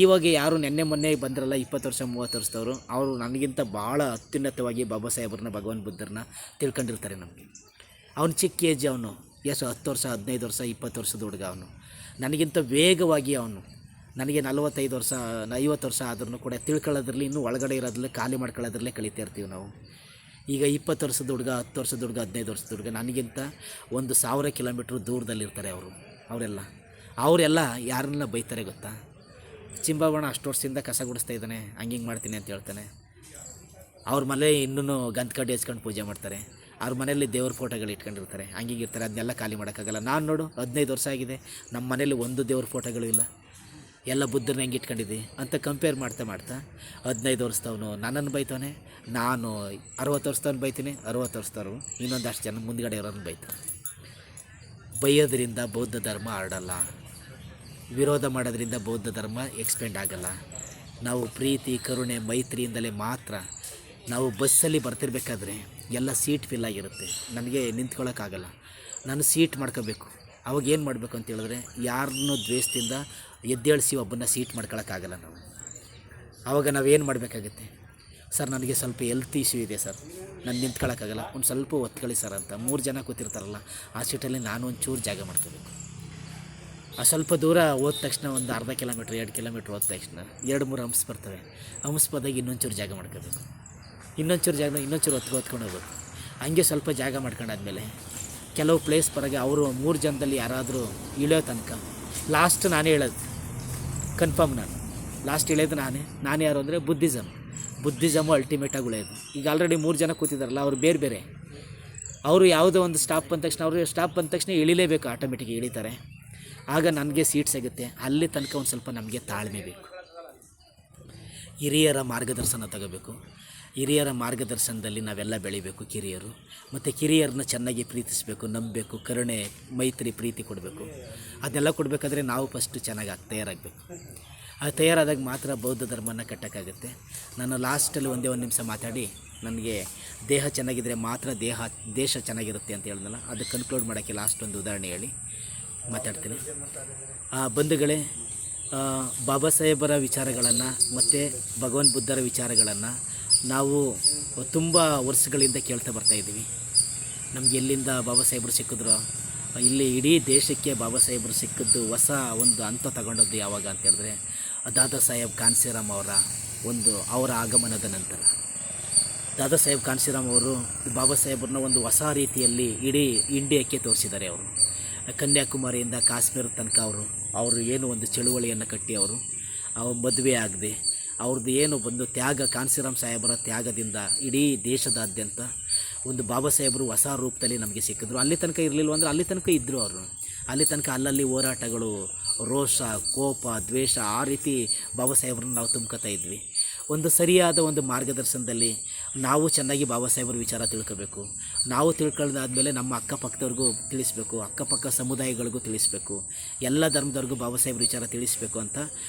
ಇವಾಗ ಯಾರು ನೆನ್ನೆ ಮೊನ್ನೆ ಬಂದ್ರಲ್ಲ 20 ವರ್ಷ 30 ವರ್ಷದವರು, ಅವರು ನನಗಿಂತ ಭಾಳ ಅತ್ಯುನ್ನತವಾಗಿ ಬಾಬಾ ಸಾಹೇಬ್ರನ್ನ, ಭಗವಾನ್ ಬುದ್ಧರನ್ನ ತಿಳ್ಕೊಂಡಿರ್ತಾರೆ. ನಮಗೆ ಅವನು ಚಿಕ್ಕ ಏಜ್, ಅವನು ಎಷ್ಟು 10 ವರ್ಷ 15 ವರ್ಷ 20 ವರ್ಷದ ಹುಡುಗ. ಅವನು ನನಗಿಂತ ವೇಗವಾಗಿ, ಅವನು ನನಗೆ 45 ವರ್ಷ 50 ವರ್ಷ ಆದ್ರೂ ಕೂಡ ತಿಳ್ಕೊಳ್ಳೋದ್ರಲ್ಲಿ, ಇನ್ನೂ ಒಳಗಡೆ ಇರೋದ್ರಲ್ಲಿ ಖಾಲಿ ಮಾಡ್ಕೊಳ್ಳೋದ್ರಲ್ಲೇ ಕಳೀತಾ ಇರ್ತೀವಿ ನಾವು. ಈಗ 20 ವರ್ಷದ ಹುಡುಗ, 10 ವರ್ಷದ ಹುಡುಗ, 15 ವರ್ಷದ ಹುಡುಗ ನನಗಿಂತ 1,000 ಕಿಲೋಮೀಟ್ರ್ ದೂರದಲ್ಲಿರ್ತಾರೆ ಅವರೆಲ್ಲ ಯಾರನ್ನ ಬೈತಾರೆ ಗೊತ್ತಾ? ಚಿಂಬಾವಣ ಅಷ್ಟು ವರ್ಷದಿಂದ ಕಸ ಗುಡಿಸ್ತಾ ಇದ್ದಾನೆ, ಹಂಗೆ ಮಾಡ್ತೀನಿ ಅಂತ ಹೇಳ್ತಾನೆ. ಅವ್ರ ಮನೆ ಇನ್ನೂ ಗಂಧಕಡ್ಡಿ ಹಚ್ಕೊಂಡು ಪೂಜೆ ಮಾಡ್ತಾರೆ. ಅವ್ರ ಮನೆಯಲ್ಲಿ ದೇವ್ರ ಫೋಟೋಗಳು ಇಟ್ಕೊಂಡಿರ್ತಾರೆ, ಹಂಗಿರ್ತಾರೆ. ಅದನ್ನೆಲ್ಲ ಖಾಲಿ ಮಾಡೋಕ್ಕಾಗಲ್ಲ. ನಾನು ನೋಡು 15 ವರ್ಷ ಆಗಿದೆ, ನಮ್ಮ ಮನೇಲಿ ಒಂದು ದೇವ್ರ ಫೋಟೋಗಳು ಇಲ್ಲ, ಎಲ್ಲ ಬುದ್ಧನ ಹೆಂಗೆ ಇಟ್ಕೊಂಡಿದ್ದೆ ಅಂತ ಕಂಪೇರ್ ಮಾಡ್ತಾ 15 ವರ್ಷದವನು ನನ್ನನ್ನು ಬೈತಾನೆ, ನಾನು 60 ವರ್ಷದವನು ಬೈತೀನಿ, 60 ವರ್ಷದವರು ಇನ್ನೊಂದಷ್ಟು ಜನ ಮುಂದ್ಗಡೆ ಇರೋರನ್ನು ಬೈತಾನೆ. ಬೈಯೋದ್ರಿಂದ ಬೌದ್ಧ ಧರ್ಮ ಹರಡಲ್ಲ, ವಿರೋಧ ಮಾಡೋದ್ರಿಂದ ಬೌದ್ಧ ಧರ್ಮ ಎಕ್ಸ್ಪೆಂಡ್ ಆಗಲ್ಲ. ನಾವು ಪ್ರೀತಿ ಕರುಣೆ ಮೈತ್ರಿಯಿಂದಲೇ ಮಾತ್ರ. ನಾವು ಬಸ್ಸಲ್ಲಿ ಬರ್ತಿರ್ಬೇಕಾದ್ರೆ ಎಲ್ಲ ಸೀಟ್ ಫಿಲ್ ಆಗಿರುತ್ತೆ, ನನಗೆ ನಿಂತ್ಕೊಳ್ಳೋಕ್ಕಾಗಲ್ಲ, ನಾನು ಸೀಟ್ ಮಾಡ್ಕೋಬೇಕು. ಅವಾಗ ಏನು ಮಾಡಬೇಕು ಅಂತ ಹೇಳಿದ್ರೆ, ಯಾರನ್ನೂ ದ್ವೇಷದಿಂದ ಎದ್ದೇಳಿಸಿ ಒಬ್ಬನ್ನ ಸೀಟ್ ಮಾಡ್ಕೊಳಕ್ಕಾಗಲ್ಲ ನಾವು. ಆವಾಗ ನಾವೇನು ಮಾಡಬೇಕಾಗುತ್ತೆ? ಸರ್ ನನಗೆ ಸ್ವಲ್ಪ ಹೆಲ್ತ್ ಇಶ್ಯೂ ಇದೆ ಸರ್, ನಾನು ನಿಂತ್ಕೊಳ್ಳೋಕ್ಕಾಗಲ್ಲ, ಒಂದು ಸ್ವಲ್ಪ ಒತ್ಕೊಳ್ಳಿ ಸರ್ ಅಂತ 3 ಜನ ಕೂತಿರ್ತಾರಲ್ಲ ಆ ಸೀಟಲ್ಲಿ ನಾನು ಒಂಚೂರು ಜಾಗ ಮಾಡ್ಕೋಬೇಕು. ಆ ಸ್ವಲ್ಪ ದೂರ ಹೋದ ತಕ್ಷಣ ಒಂದು ಅರ್ಧ ಕಿಲೋಮೀಟ್ರ್ 2 ಕಿಲೋಮೀಟ್ರ್ ಹೋದ ತಕ್ಷಣ 2-3 ಹಂಪ್ಸ್ ಬರ್ತವೆ. ಹಂಪ್ಸ್ ಬಂದಾಗ ಇನ್ನೊಂಚೂರು ಜಾಗ ಮಾಡ್ಕೋಬೇಕು, ಇನ್ನೊಂಚೂರು ಹೊತ್ಕೊಂಡು ಹೋಗ್ಬೇಕು. ಹಂಗೆ ಸ್ವಲ್ಪ ಜಾಗ ಮಾಡ್ಕೊಂಡಾದ್ಮೇಲೆ ಕೆಲವು ಪ್ಲೇಸ್ ಬರೋಗೆ ಅವರು 3 ಜನದಲ್ಲಿ ಯಾರಾದರೂ ಇಳಿಯೋ ತನಕ ಲಾಸ್ಟ್ ನಾನೇ ಹೇಳೋದು ಕನ್ಫರ್ಮ್. ನಾನು ಲಾಸ್ಟ್ ಇಳಿಯೋದು ನಾನು ಯಾರು ಅಂದರೆ ಬುದ್ಧಿಸಮು ಅಲ್ಟಿಮೇಟಾಗಿ ಉಳಿಯೋದು. ಈಗ ಆಲ್ರೆಡಿ 3 ಜನ ಕೂತಿದ್ದಾರಲ್ಲ, ಅವರು ಬೇರೆ ಬೇರೆ. ಅವರು ಯಾವುದೋ ಒಂದು ಸ್ಟಾಪ್ ಬಂದ ತಕ್ಷಣ ಇಳಿಲೇಬೇಕು, ಆಟೋಮೆಟಿಕ್ ಇಳಿತಾರೆ. ಆಗ ನನಗೆ ಸೀಟ್ ಸಿಗುತ್ತೆ. ಅಲ್ಲಿ ತನಕ ಒಂದು ಸ್ವಲ್ಪ ನಮಗೆ ತಾಳ್ಮೆ ಬೇಕು. ಹಿರಿಯರ ಮಾರ್ಗದರ್ಶನ ತಗೋಬೇಕು. ಹಿರಿಯರ ಮಾರ್ಗದರ್ಶನದಲ್ಲಿ ನಾವೆಲ್ಲ ಬೆಳಿಬೇಕು ಕಿರಿಯರು. ಮತ್ತು ಕಿರಿಯರನ್ನ ಚೆನ್ನಾಗಿ ಪ್ರೀತಿಸಬೇಕು, ನಂಬಬೇಕು, ಕರುಣೆ ಮೈತ್ರಿ ಪ್ರೀತಿ ಕೊಡಬೇಕು. ಅದೆಲ್ಲ ಕೊಡಬೇಕಾದ್ರೆ ನಾವು ಫಸ್ಟು ಚೆನ್ನಾಗಿ ತಯಾರಾಗಬೇಕು. ಅದು ತಯಾರಾದಾಗ ಮಾತ್ರ ಬೌದ್ಧ ಧರ್ಮನ ಕಟ್ಟೋಕ್ಕಾಗುತ್ತೆ. ನಾನು ಲಾಸ್ಟಲ್ಲಿ ಒಂದೇ ಒಂದು ನಿಮಿಷ ಮಾತಾಡಿ, ನನಗೆ ದೇಹ ಚೆನ್ನಾಗಿದ್ದರೆ ಮಾತ್ರ ದೇಶ ಚೆನ್ನಾಗಿರುತ್ತೆ ಅಂತ ಹೇಳಿದ್ನಲ್ಲ, ಅದು ಕನ್ಕ್ಲೂಡ್ ಮಾಡೋಕ್ಕೆ ಲಾಸ್ಟ್ ಒಂದು ಉದಾಹರಣೆ ಹೇಳಿ ಮಾತಾಡ್ತೀನಿ. ಬಂಧುಗಳೇ, ಬಾಬಾ ಸಾಹೇಬರ ವಿಚಾರಗಳನ್ನು ಮತ್ತು ಭಗವಾನ್ ಬುದ್ಧರ ವಿಚಾರಗಳನ್ನು ನಾವು ತುಂಬ ವರ್ಷಗಳಿಂದ ಕೇಳ್ತಾ ಬರ್ತಾಯಿದ್ದೀವಿ. ನಮಗೆ ಎಲ್ಲಿಂದ ಬಾಬಾ ಸಾಹೇಬರು ಸಿಕ್ಕಿದ್ರು, ಇಲ್ಲಿ ಇಡೀ ದೇಶಕ್ಕೆ ಬಾಬಾ ಸಾಹೇಬರು ಸಿಕ್ಕಿದ್ದು ಹೊಸ ಒಂದು ಹಂತ ತಗೊಂಡದ್ದು ಯಾವಾಗ ಅಂತ ಹೇಳಿದ್ರೆ, ದಾದಾ ಸಾಹೇಬ್ ಕಾನ್ಸೀರಾಮ್ ಅವರ ಆಗಮನದ ನಂತರ. ದಾದಾ ಸಾಹೇಬ್ ಕಾನ್ಸೀರಾಮ್ ಅವರು ಬಾಬಾ ಸಾಹೇಬ್ರನ್ನ ಒಂದು ಹೊಸ ರೀತಿಯಲ್ಲಿ ಇಡೀ ಇಂಡಿಯಾಕ್ಕೆ ತೋರಿಸಿದ್ದಾರೆ. ಅವರು ಕನ್ಯಾಕುಮಾರಿಯಿಂದ ಕಾಶ್ಮೀರ ತನಕ ಅವರು ಏನು ಒಂದು ಚಳುವಳಿಯನ್ನು ಕಟ್ಟಿ ಅವರು ಮದುವೆ ಆಗದೆ ಅವ್ರದ್ದು ಏನು ಬಂದು ತ್ಯಾಗ, ಕಾನ್ಸೀರಾಮ್ ಸಾಹೇಬರ ತ್ಯಾಗದಿಂದ ಇಡೀ ದೇಶದಾದ್ಯಂತ ಒಂದು ಬಾಬಾ ಸಾಹೇಬರು ಹೊಸ ರೂಪದಲ್ಲಿ ನಮಗೆ ಸಿಕ್ಕಿದ್ರು. ಅಲ್ಲಿ ತನಕ ಇರಲಿಲ್ಲ ಅಂದರೆ ಅಲ್ಲಿ ತನಕ ಇದ್ದರು ಅವರು. ಅಲ್ಲಿ ತನಕ ಅಲ್ಲಲ್ಲಿ ಹೋರಾಟಗಳು, ರೋಷ, ಕೋಪ, ದ್ವೇಷ, ಆ ರೀತಿ ಬಾಬಾ ಸಾಹೇಬ್ರನ್ನ ನಾವು ತುಂಬ್ಕೊತಾ ಇದ್ವಿ. ಒಂದು ಸರಿಯಾದ ಒಂದು ಮಾರ್ಗದರ್ಶನದಲ್ಲಿ ನಾವು ಚೆನ್ನಾಗಿ ಬಾಬಾ ಸಾಹೇಬರ ವಿಚಾರ ತಿಳ್ಕೋಬೇಕು. ನಾವು ತಿಳ್ಕೊಳ್ಳೋದಾದಮೇಲೆ ನಮ್ಮ ಅಕ್ಕಪಕ್ಕದವ್ರಿಗೂ ತಿಳಿಸ್ಬೇಕು, ಅಕ್ಕಪಕ್ಕ ಸಮುದಾಯಗಳಿಗೂ ತಿಳಿಸ್ಬೇಕು, ಎಲ್ಲ ಧರ್ಮದವ್ರಿಗೂ ಬಾಬಾ ಸಾಹೇಬ್ರ ವಿಚಾರ ತಿಳಿಸ್ಬೇಕು ಅಂತ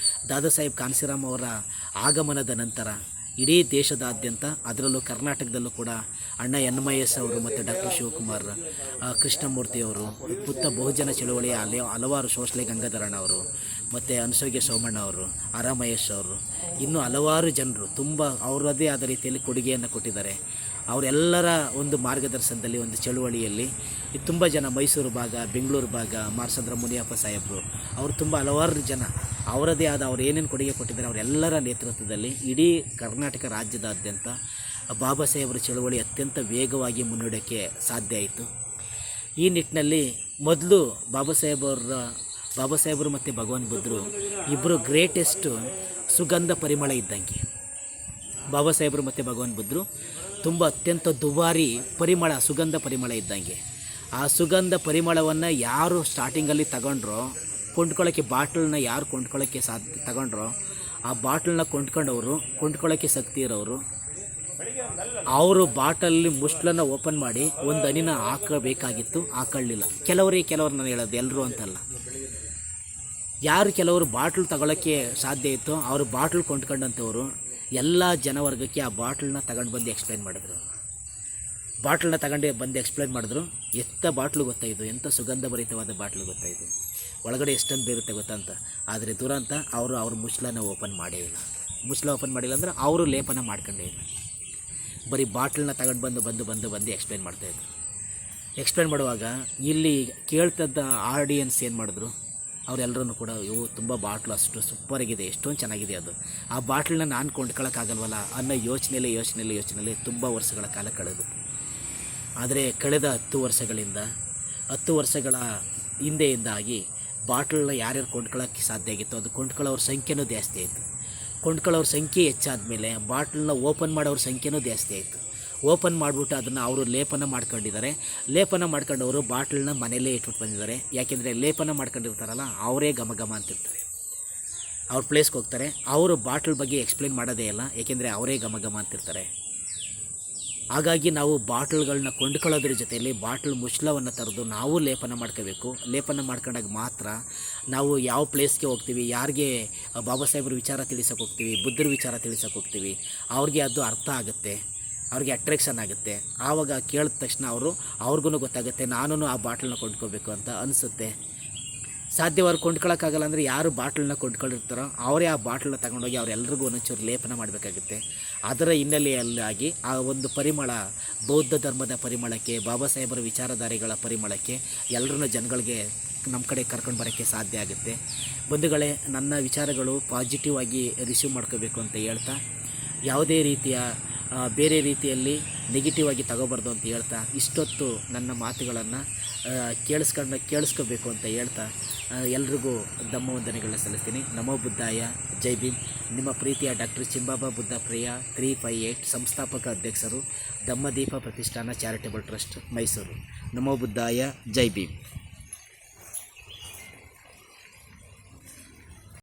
ದಾದಾ ಸಾಹೇಬ್ ಕಾನ್ಸೀರಾಮ್ ಅವರ ಆಗಮನದ ನಂತರ ಇಡೀ ದೇಶದಾದ್ಯಂತ, ಅದರಲ್ಲೂ ಕರ್ನಾಟಕದಲ್ಲೂ ಕೂಡ ಅಣ್ಣ NMS ಅವರು ಮತ್ತು ಡಾಕ್ಟರ್ ಶಿವಕುಮಾರ್, ಕೃಷ್ಣಮೂರ್ತಿಯವರು, ಪುತ್ತ ಬಹುಜನ ಚಳುವಳಿಯ ಹಲವಾರು ಶೋಷಲೆ ಗಂಗಾಧರಣ್ಣ ಅವರು, ಮತ್ತು ಅನಸೂಗೆ ಸೋಮಣ್ಣ ಅವರು, ಮಹೇಶ್ ಅವರು, ಇನ್ನೂ ಹಲವಾರು ಜನರು ತುಂಬ ಅವರದೇ ಆದ ರೀತಿಯಲ್ಲಿ ಕೊಡುಗೆಯನ್ನು ಕೊಟ್ಟಿದ್ದಾರೆ. ಅವರೆಲ್ಲರ ಒಂದು ಮಾರ್ಗದರ್ಶನದಲ್ಲಿ ಒಂದು ಚಳುವಳಿಯಲ್ಲಿ ತುಂಬ ಜನ, ಮೈಸೂರು ಭಾಗ, ಬೆಂಗಳೂರು ಭಾಗ, ಮಾರ್ಸಂದ್ರ ಮುನಿಯಪ್ಪ ಸಾಹೇಬರು, ಅವರು ತುಂಬ ಹಲವಾರು ಜನ ಅವರದೇ ಆದ ಅವ್ರು ಏನೇನು ಕೊಡುಗೆ ಕೊಟ್ಟಿದ್ದಾರೆ ಅವರೆಲ್ಲರ ನೇತೃತ್ವದಲ್ಲಿ ಇಡೀ ಕರ್ನಾಟಕ ರಾಜ್ಯದಾದ್ಯಂತ ಬಾಬಾ ಸಾಹೇಬರ ಚಳುವಳಿ ಅತ್ಯಂತ ವೇಗವಾಗಿ ಮುನ್ನಡೆಯೋಕ್ಕೆ ಸಾಧ್ಯ ಆಯಿತು. ಈ ನಿಟ್ಟಿನಲ್ಲಿ ಮೊದಲು ಬಾಬಾ ಸಾಹೇಬರು ಮತ್ತು ಭಗವಾನ್ ಬುದ್ಧರು ಇಬ್ಬರು ಗ್ರೇಟೆಸ್ಟು ಸುಗಂಧ ಪರಿಮಳ ಇದ್ದಂಗೆ. ಬಾಬಾ ಸಾಹೇಬರು ಮತ್ತು ಭಗವಾನ್ ಬುದ್ಧರು ತುಂಬ ಅತ್ಯಂತ ದುಬಾರಿ ಪರಿಮಳ, ಸುಗಂಧ ಪರಿಮಳ ಇದ್ದಂಗೆ. ಆ ಸುಗಂಧ ಪರಿಮಳವನ್ನು ಯಾರು ಸ್ಟಾರ್ಟಿಂಗಲ್ಲಿ ತಗೊಂಡ್ರೋ, ಕೊಂಡ್ಕೊಳ್ಳೋಕ್ಕೆ ಬಾಟ್ಲನ್ನ ಯಾರು ಕೊಂಡ್ಕೊಳ್ಳೋಕ್ಕೆ ತಗೊಂಡ್ರೋ, ಆ ಬಾಟ್ಲನ್ನ ಕೊಂಡ್ಕೊಳ್ಳೋಕ್ಕೆ ಶಕ್ತಿ ಇರೋರು, ಅವರು ಬಾಟಲ್ಲಿ ಮುಷ್ಲನ್ನು ಓಪನ್ ಮಾಡಿ ಒಂದು ಹನಿನ ಹಾಕಬೇಕಾಗಿತ್ತು, ಹಾಕೊಳ್ಳಿಲ್ಲ. ಕೆಲವರು ನಾನು ಹೇಳೋದು ಎಲ್ಲರೂ ಅಂತಲ್ಲ, ಕೆಲವರು ಬಾಟ್ಲ್ ತಗೊಳ್ಳೋಕ್ಕೆ ಸಾಧ್ಯ ಇತ್ತು ಅವರು ಬಾಟ್ಲ್ ಕೊಂಡ್ಕೊಂಡಂಥವ್ರು ಎಲ್ಲ ಜನವರ್ಗಕ್ಕೆ ಆ ಬಾಟ್ಲನ್ನ ತಗೊಂಡು ಬಂದು ಎಕ್ಸ್ಪ್ಲೈನ್ ಮಾಡಿದ್ರು. ಬಾಟ್ಲನ್ನ ತಗೊಂಡು ಬಂದು ಎಕ್ಸ್ಪ್ಲೈನ್ ಮಾಡಿದ್ರು. ಬಾಟ್ಲು ಗೊತ್ತಾಯಿತು, ಎಂಥ ಸುಗಂಧ ಭರಿತವಾದ ಬಾಟ್ಲು ಗೊತ್ತಾಯಿತು. ಒಳಗಡೆ ಎಷ್ಟೊಂದು ಬೇರುತ್ತೆ ಗೊತ್ತಂತ. ಆದರೆ ದುರಂತ ಅವ್ರ ಮುಚ್ಚಳನ ಓಪನ್ ಮಾಡೇ ಇಲ್ಲ. ಮುಚ್ಚಳ ಓಪನ್ ಮಾಡಿಲ್ಲ ಅಂದರೆ ಅವರು ಲೇಪನ ಮಾಡ್ಕೊಂಡೇ ಇಲ್ಲ. ಬರೀ ಬಾಟ್ಲನ್ನ ತಗೊಂಡು ಬಂದು ಎಕ್ಸ್ಪ್ಲೇನ್ ಮಾಡ್ತಾಯಿದ್ರು. ಎಕ್ಸ್ಪ್ಲೇನ್ ಮಾಡುವಾಗ ಇಲ್ಲಿ ಕೇಳ್ತದ್ದ ಆಡಿಯನ್ಸ್ ಏನು ಮಾಡಿದ್ರು, ಅವರೆಲ್ಲರೂ ಕೂಡ ತುಂಬ ಬಾಟ್ಲು ಅಷ್ಟು ಸೂಪರಾಗಿದೆ, ಎಷ್ಟೊಂದು ಚೆನ್ನಾಗಿದೆ ಅದು, ಆ ಬಾಟ್ಲನ್ನ ನಾನು ಕೊಂಡ್ಕೊಳ್ಳೋಕ್ಕಾಗಲ್ವಲ್ಲ ಅನ್ನೋ ಯೋಚನೆಯಲ್ಲಿ ತುಂಬ ವರ್ಷಗಳ ಕಾಲ ಕಳೆದು. ಆದರೆ ಕಳೆದ 10 ವರ್ಷಗಳ ಹಿಂದೆಯಿಂದಾಗಿ ಬಾಟ್ಲನ್ನ ಯಾರ್ಯಾರು ಕೊಂಡ್ಕೊಳ್ಳೋಕ್ಕೆ ಸಾಧ್ಯ ಆಗಿತ್ತು, ಅದು ಕೊಂಡ್ಕೊಳ್ಳೋರ ಸಂಖ್ಯೆನೂ ಜಾಸ್ತಿ ಆಯಿತು. ಕೊಂಡ್ಕೊಳ್ಳೋರ ಸಂಖ್ಯೆ ಹೆಚ್ಚಾದ ಮೇಲೆ ಬಾಟ್ಲನ್ನ ಓಪನ್ ಮಾಡೋರ ಸಂಖ್ಯೆನೂ ಜಾಸ್ತಿ ಆಯಿತು. ಓಪನ್ ಮಾಡಿಬಿಟ್ಟು ಅದನ್ನು ಅವರು ಲೇಪನ ಮಾಡ್ಕೊಂಡಿದ್ದಾರೆ. ಲೇಪನ ಮಾಡ್ಕೊಂಡವರು ಬಾಟ್ಲನ್ನ ಮನೆಯಲ್ಲೇ ಇಟ್ಬಿಟ್ಟು ಬಂದಿದ್ದಾರೆ. ಯಾಕೆಂದರೆ ಲೇಪನ ಮಾಡ್ಕೊಂಡಿರ್ತಾರಲ್ಲ, ಅವರೇ ಘಮ ಅಂತಿರ್ತಾರೆ. ಅವ್ರ ಪ್ಲೇಸ್ಗೆ ಹೋಗ್ತಾರೆ, ಅವರು ಬಾಟ್ಲ್ ಬಗ್ಗೆ ಎಕ್ಸ್ಪ್ಲೇನ್ ಮಾಡೋದೇ ಇಲ್ಲ, ಏಕೆಂದರೆ ಅವರೇ ಘಮ ಅಂತಿರ್ತಾರೆ. ಹಾಗಾಗಿ ನಾವು ಬಾಟ್ಲ್ಗಳನ್ನ ಕೊಂಡ್ಕೊಳ್ಳೋದ್ರ ಜೊತೆಯಲ್ಲಿ ಬಾಟ್ಲ್ ಮುಚ್ಚಳವನ್ನು ತರೆದು ನಾವು ಲೇಪನ ಮಾಡ್ಕೋಬೇಕು. ಲೇಪನ ಮಾಡ್ಕೊಂಡಾಗ ಮಾತ್ರ ನಾವು ಯಾವ ಪ್ಲೇಸ್ಗೆ ಹೋಗ್ತೀವಿ, ಯಾರಿಗೆ ಬಾಬಾ ಸಾಹೇಬ್ರ ವಿಚಾರ ತಿಳಿಸೋಕೆ ಹೋಗ್ತೀವಿ, ಬುದ್ಧರ ವಿಚಾರ ತಿಳಿಸೋಕೆ ಹೋಗ್ತೀವಿ, ಅವ್ರಿಗೆ ಅದು ಅರ್ಥ ಆಗುತ್ತೆ, ಅವ್ರಿಗೆ ಅಟ್ರಾಕ್ಷನ್ ಆಗುತ್ತೆ. ಆವಾಗ ಕೇಳಿದ ತಕ್ಷಣ ಅವ್ರಿಗೂ ಗೊತ್ತಾಗುತ್ತೆ, ನಾನು ಆ ಬಾಟ್ಲನ್ನ ಕೊಂಡ್ಕೋಬೇಕು ಅಂತ ಅನಿಸುತ್ತೆ. ಸಾಧ್ಯವಾದ್ರು ಕೊಂಡ್ಕೊಳ್ಳೋಕ್ಕಾಗಲ್ಲ ಅಂದರೆ ಯಾರು ಬಾಟ್ಲನ್ನ ಕೊಂಡ್ಕೊಂಡಿರ್ತಾರೋ ಅವರೇ ಆ ಬಾಟ್ಲನ್ನ ತಗೊಂಡೋಗಿ ಅವರೆಲ್ಲರಿಗೂ ಒಂದೊಂಚೂರು ಲೇಪನ ಮಾಡಬೇಕಾಗುತ್ತೆ. ಅದರ ಹಿನ್ನೆಲೆಯಲ್ಲಾಗಿ ಆ ಒಂದು ಪರಿಮಳ, ಬೌದ್ಧ ಧರ್ಮದ ಪರಿಮಳಕ್ಕೆ, ಬಾಬಾ ಸಾಹೇಬರ ವಿಚಾರಧಾರೆಗಳ ಪರಿಮಳಕ್ಕೆ ಎಲ್ಲರನ್ನೂ ಜನಗಳಿಗೆ ನಮ್ಮ ಕಡೆ ಕರ್ಕೊಂಡು ಬರೋಕ್ಕೆ ಸಾಧ್ಯ ಆಗುತ್ತೆ. ಬಂಧುಗಳೇ, ನನ್ನ ವಿಚಾರಗಳು ಪಾಸಿಟಿವ್ ಆಗಿ ರಿಸೀವ್ ಮಾಡ್ಕೋಬೇಕು ಅಂತ ಹೇಳ್ತಾ, ಯಾವುದೇ ರೀತಿಯ ಬೇರೆ ರೀತಿಯಲ್ಲಿ ನೆಗೆಟಿವ್ ಆಗಿ ತಗೋಬಾರ್ದು ಅಂತ ಹೇಳ್ತಾ, ಇಷ್ಟೊತ್ತು ನನ್ನ ಮಾತುಗಳನ್ನು ಕೇಳಿಸ್ಕೋಬೇಕು ಅಂತ ಹೇಳ್ತಾ ಎಲ್ರಿಗೂ ಧಮ್ಮ ವಂದನೆಗಳನ್ನ ಸಲ್ಲಿಸ್ತೀನಿ. ನಮೋ ಬುದ್ಧಾಯ, ಜೈ ಭೀಮ್. ನಿಮ್ಮ ಪ್ರೀತಿಯ ಡಾಕ್ಟರ್ ಚಿಂಬಾಬಾ ಬುದ್ಧ ಪ್ರಿಯ 358 ಸಂಸ್ಥಾಪಕ ಅಧ್ಯಕ್ಷರು, ಧಮ್ಮದೀಪ ಪ್ರತಿಷ್ಠಾನ ಚಾರಿಟೇಬಲ್ ಟ್ರಸ್ಟ್, ಮೈಸೂರು. ನಮೋ ಬುದ್ಧಾಯ, ಜೈ ಭೀಮ್.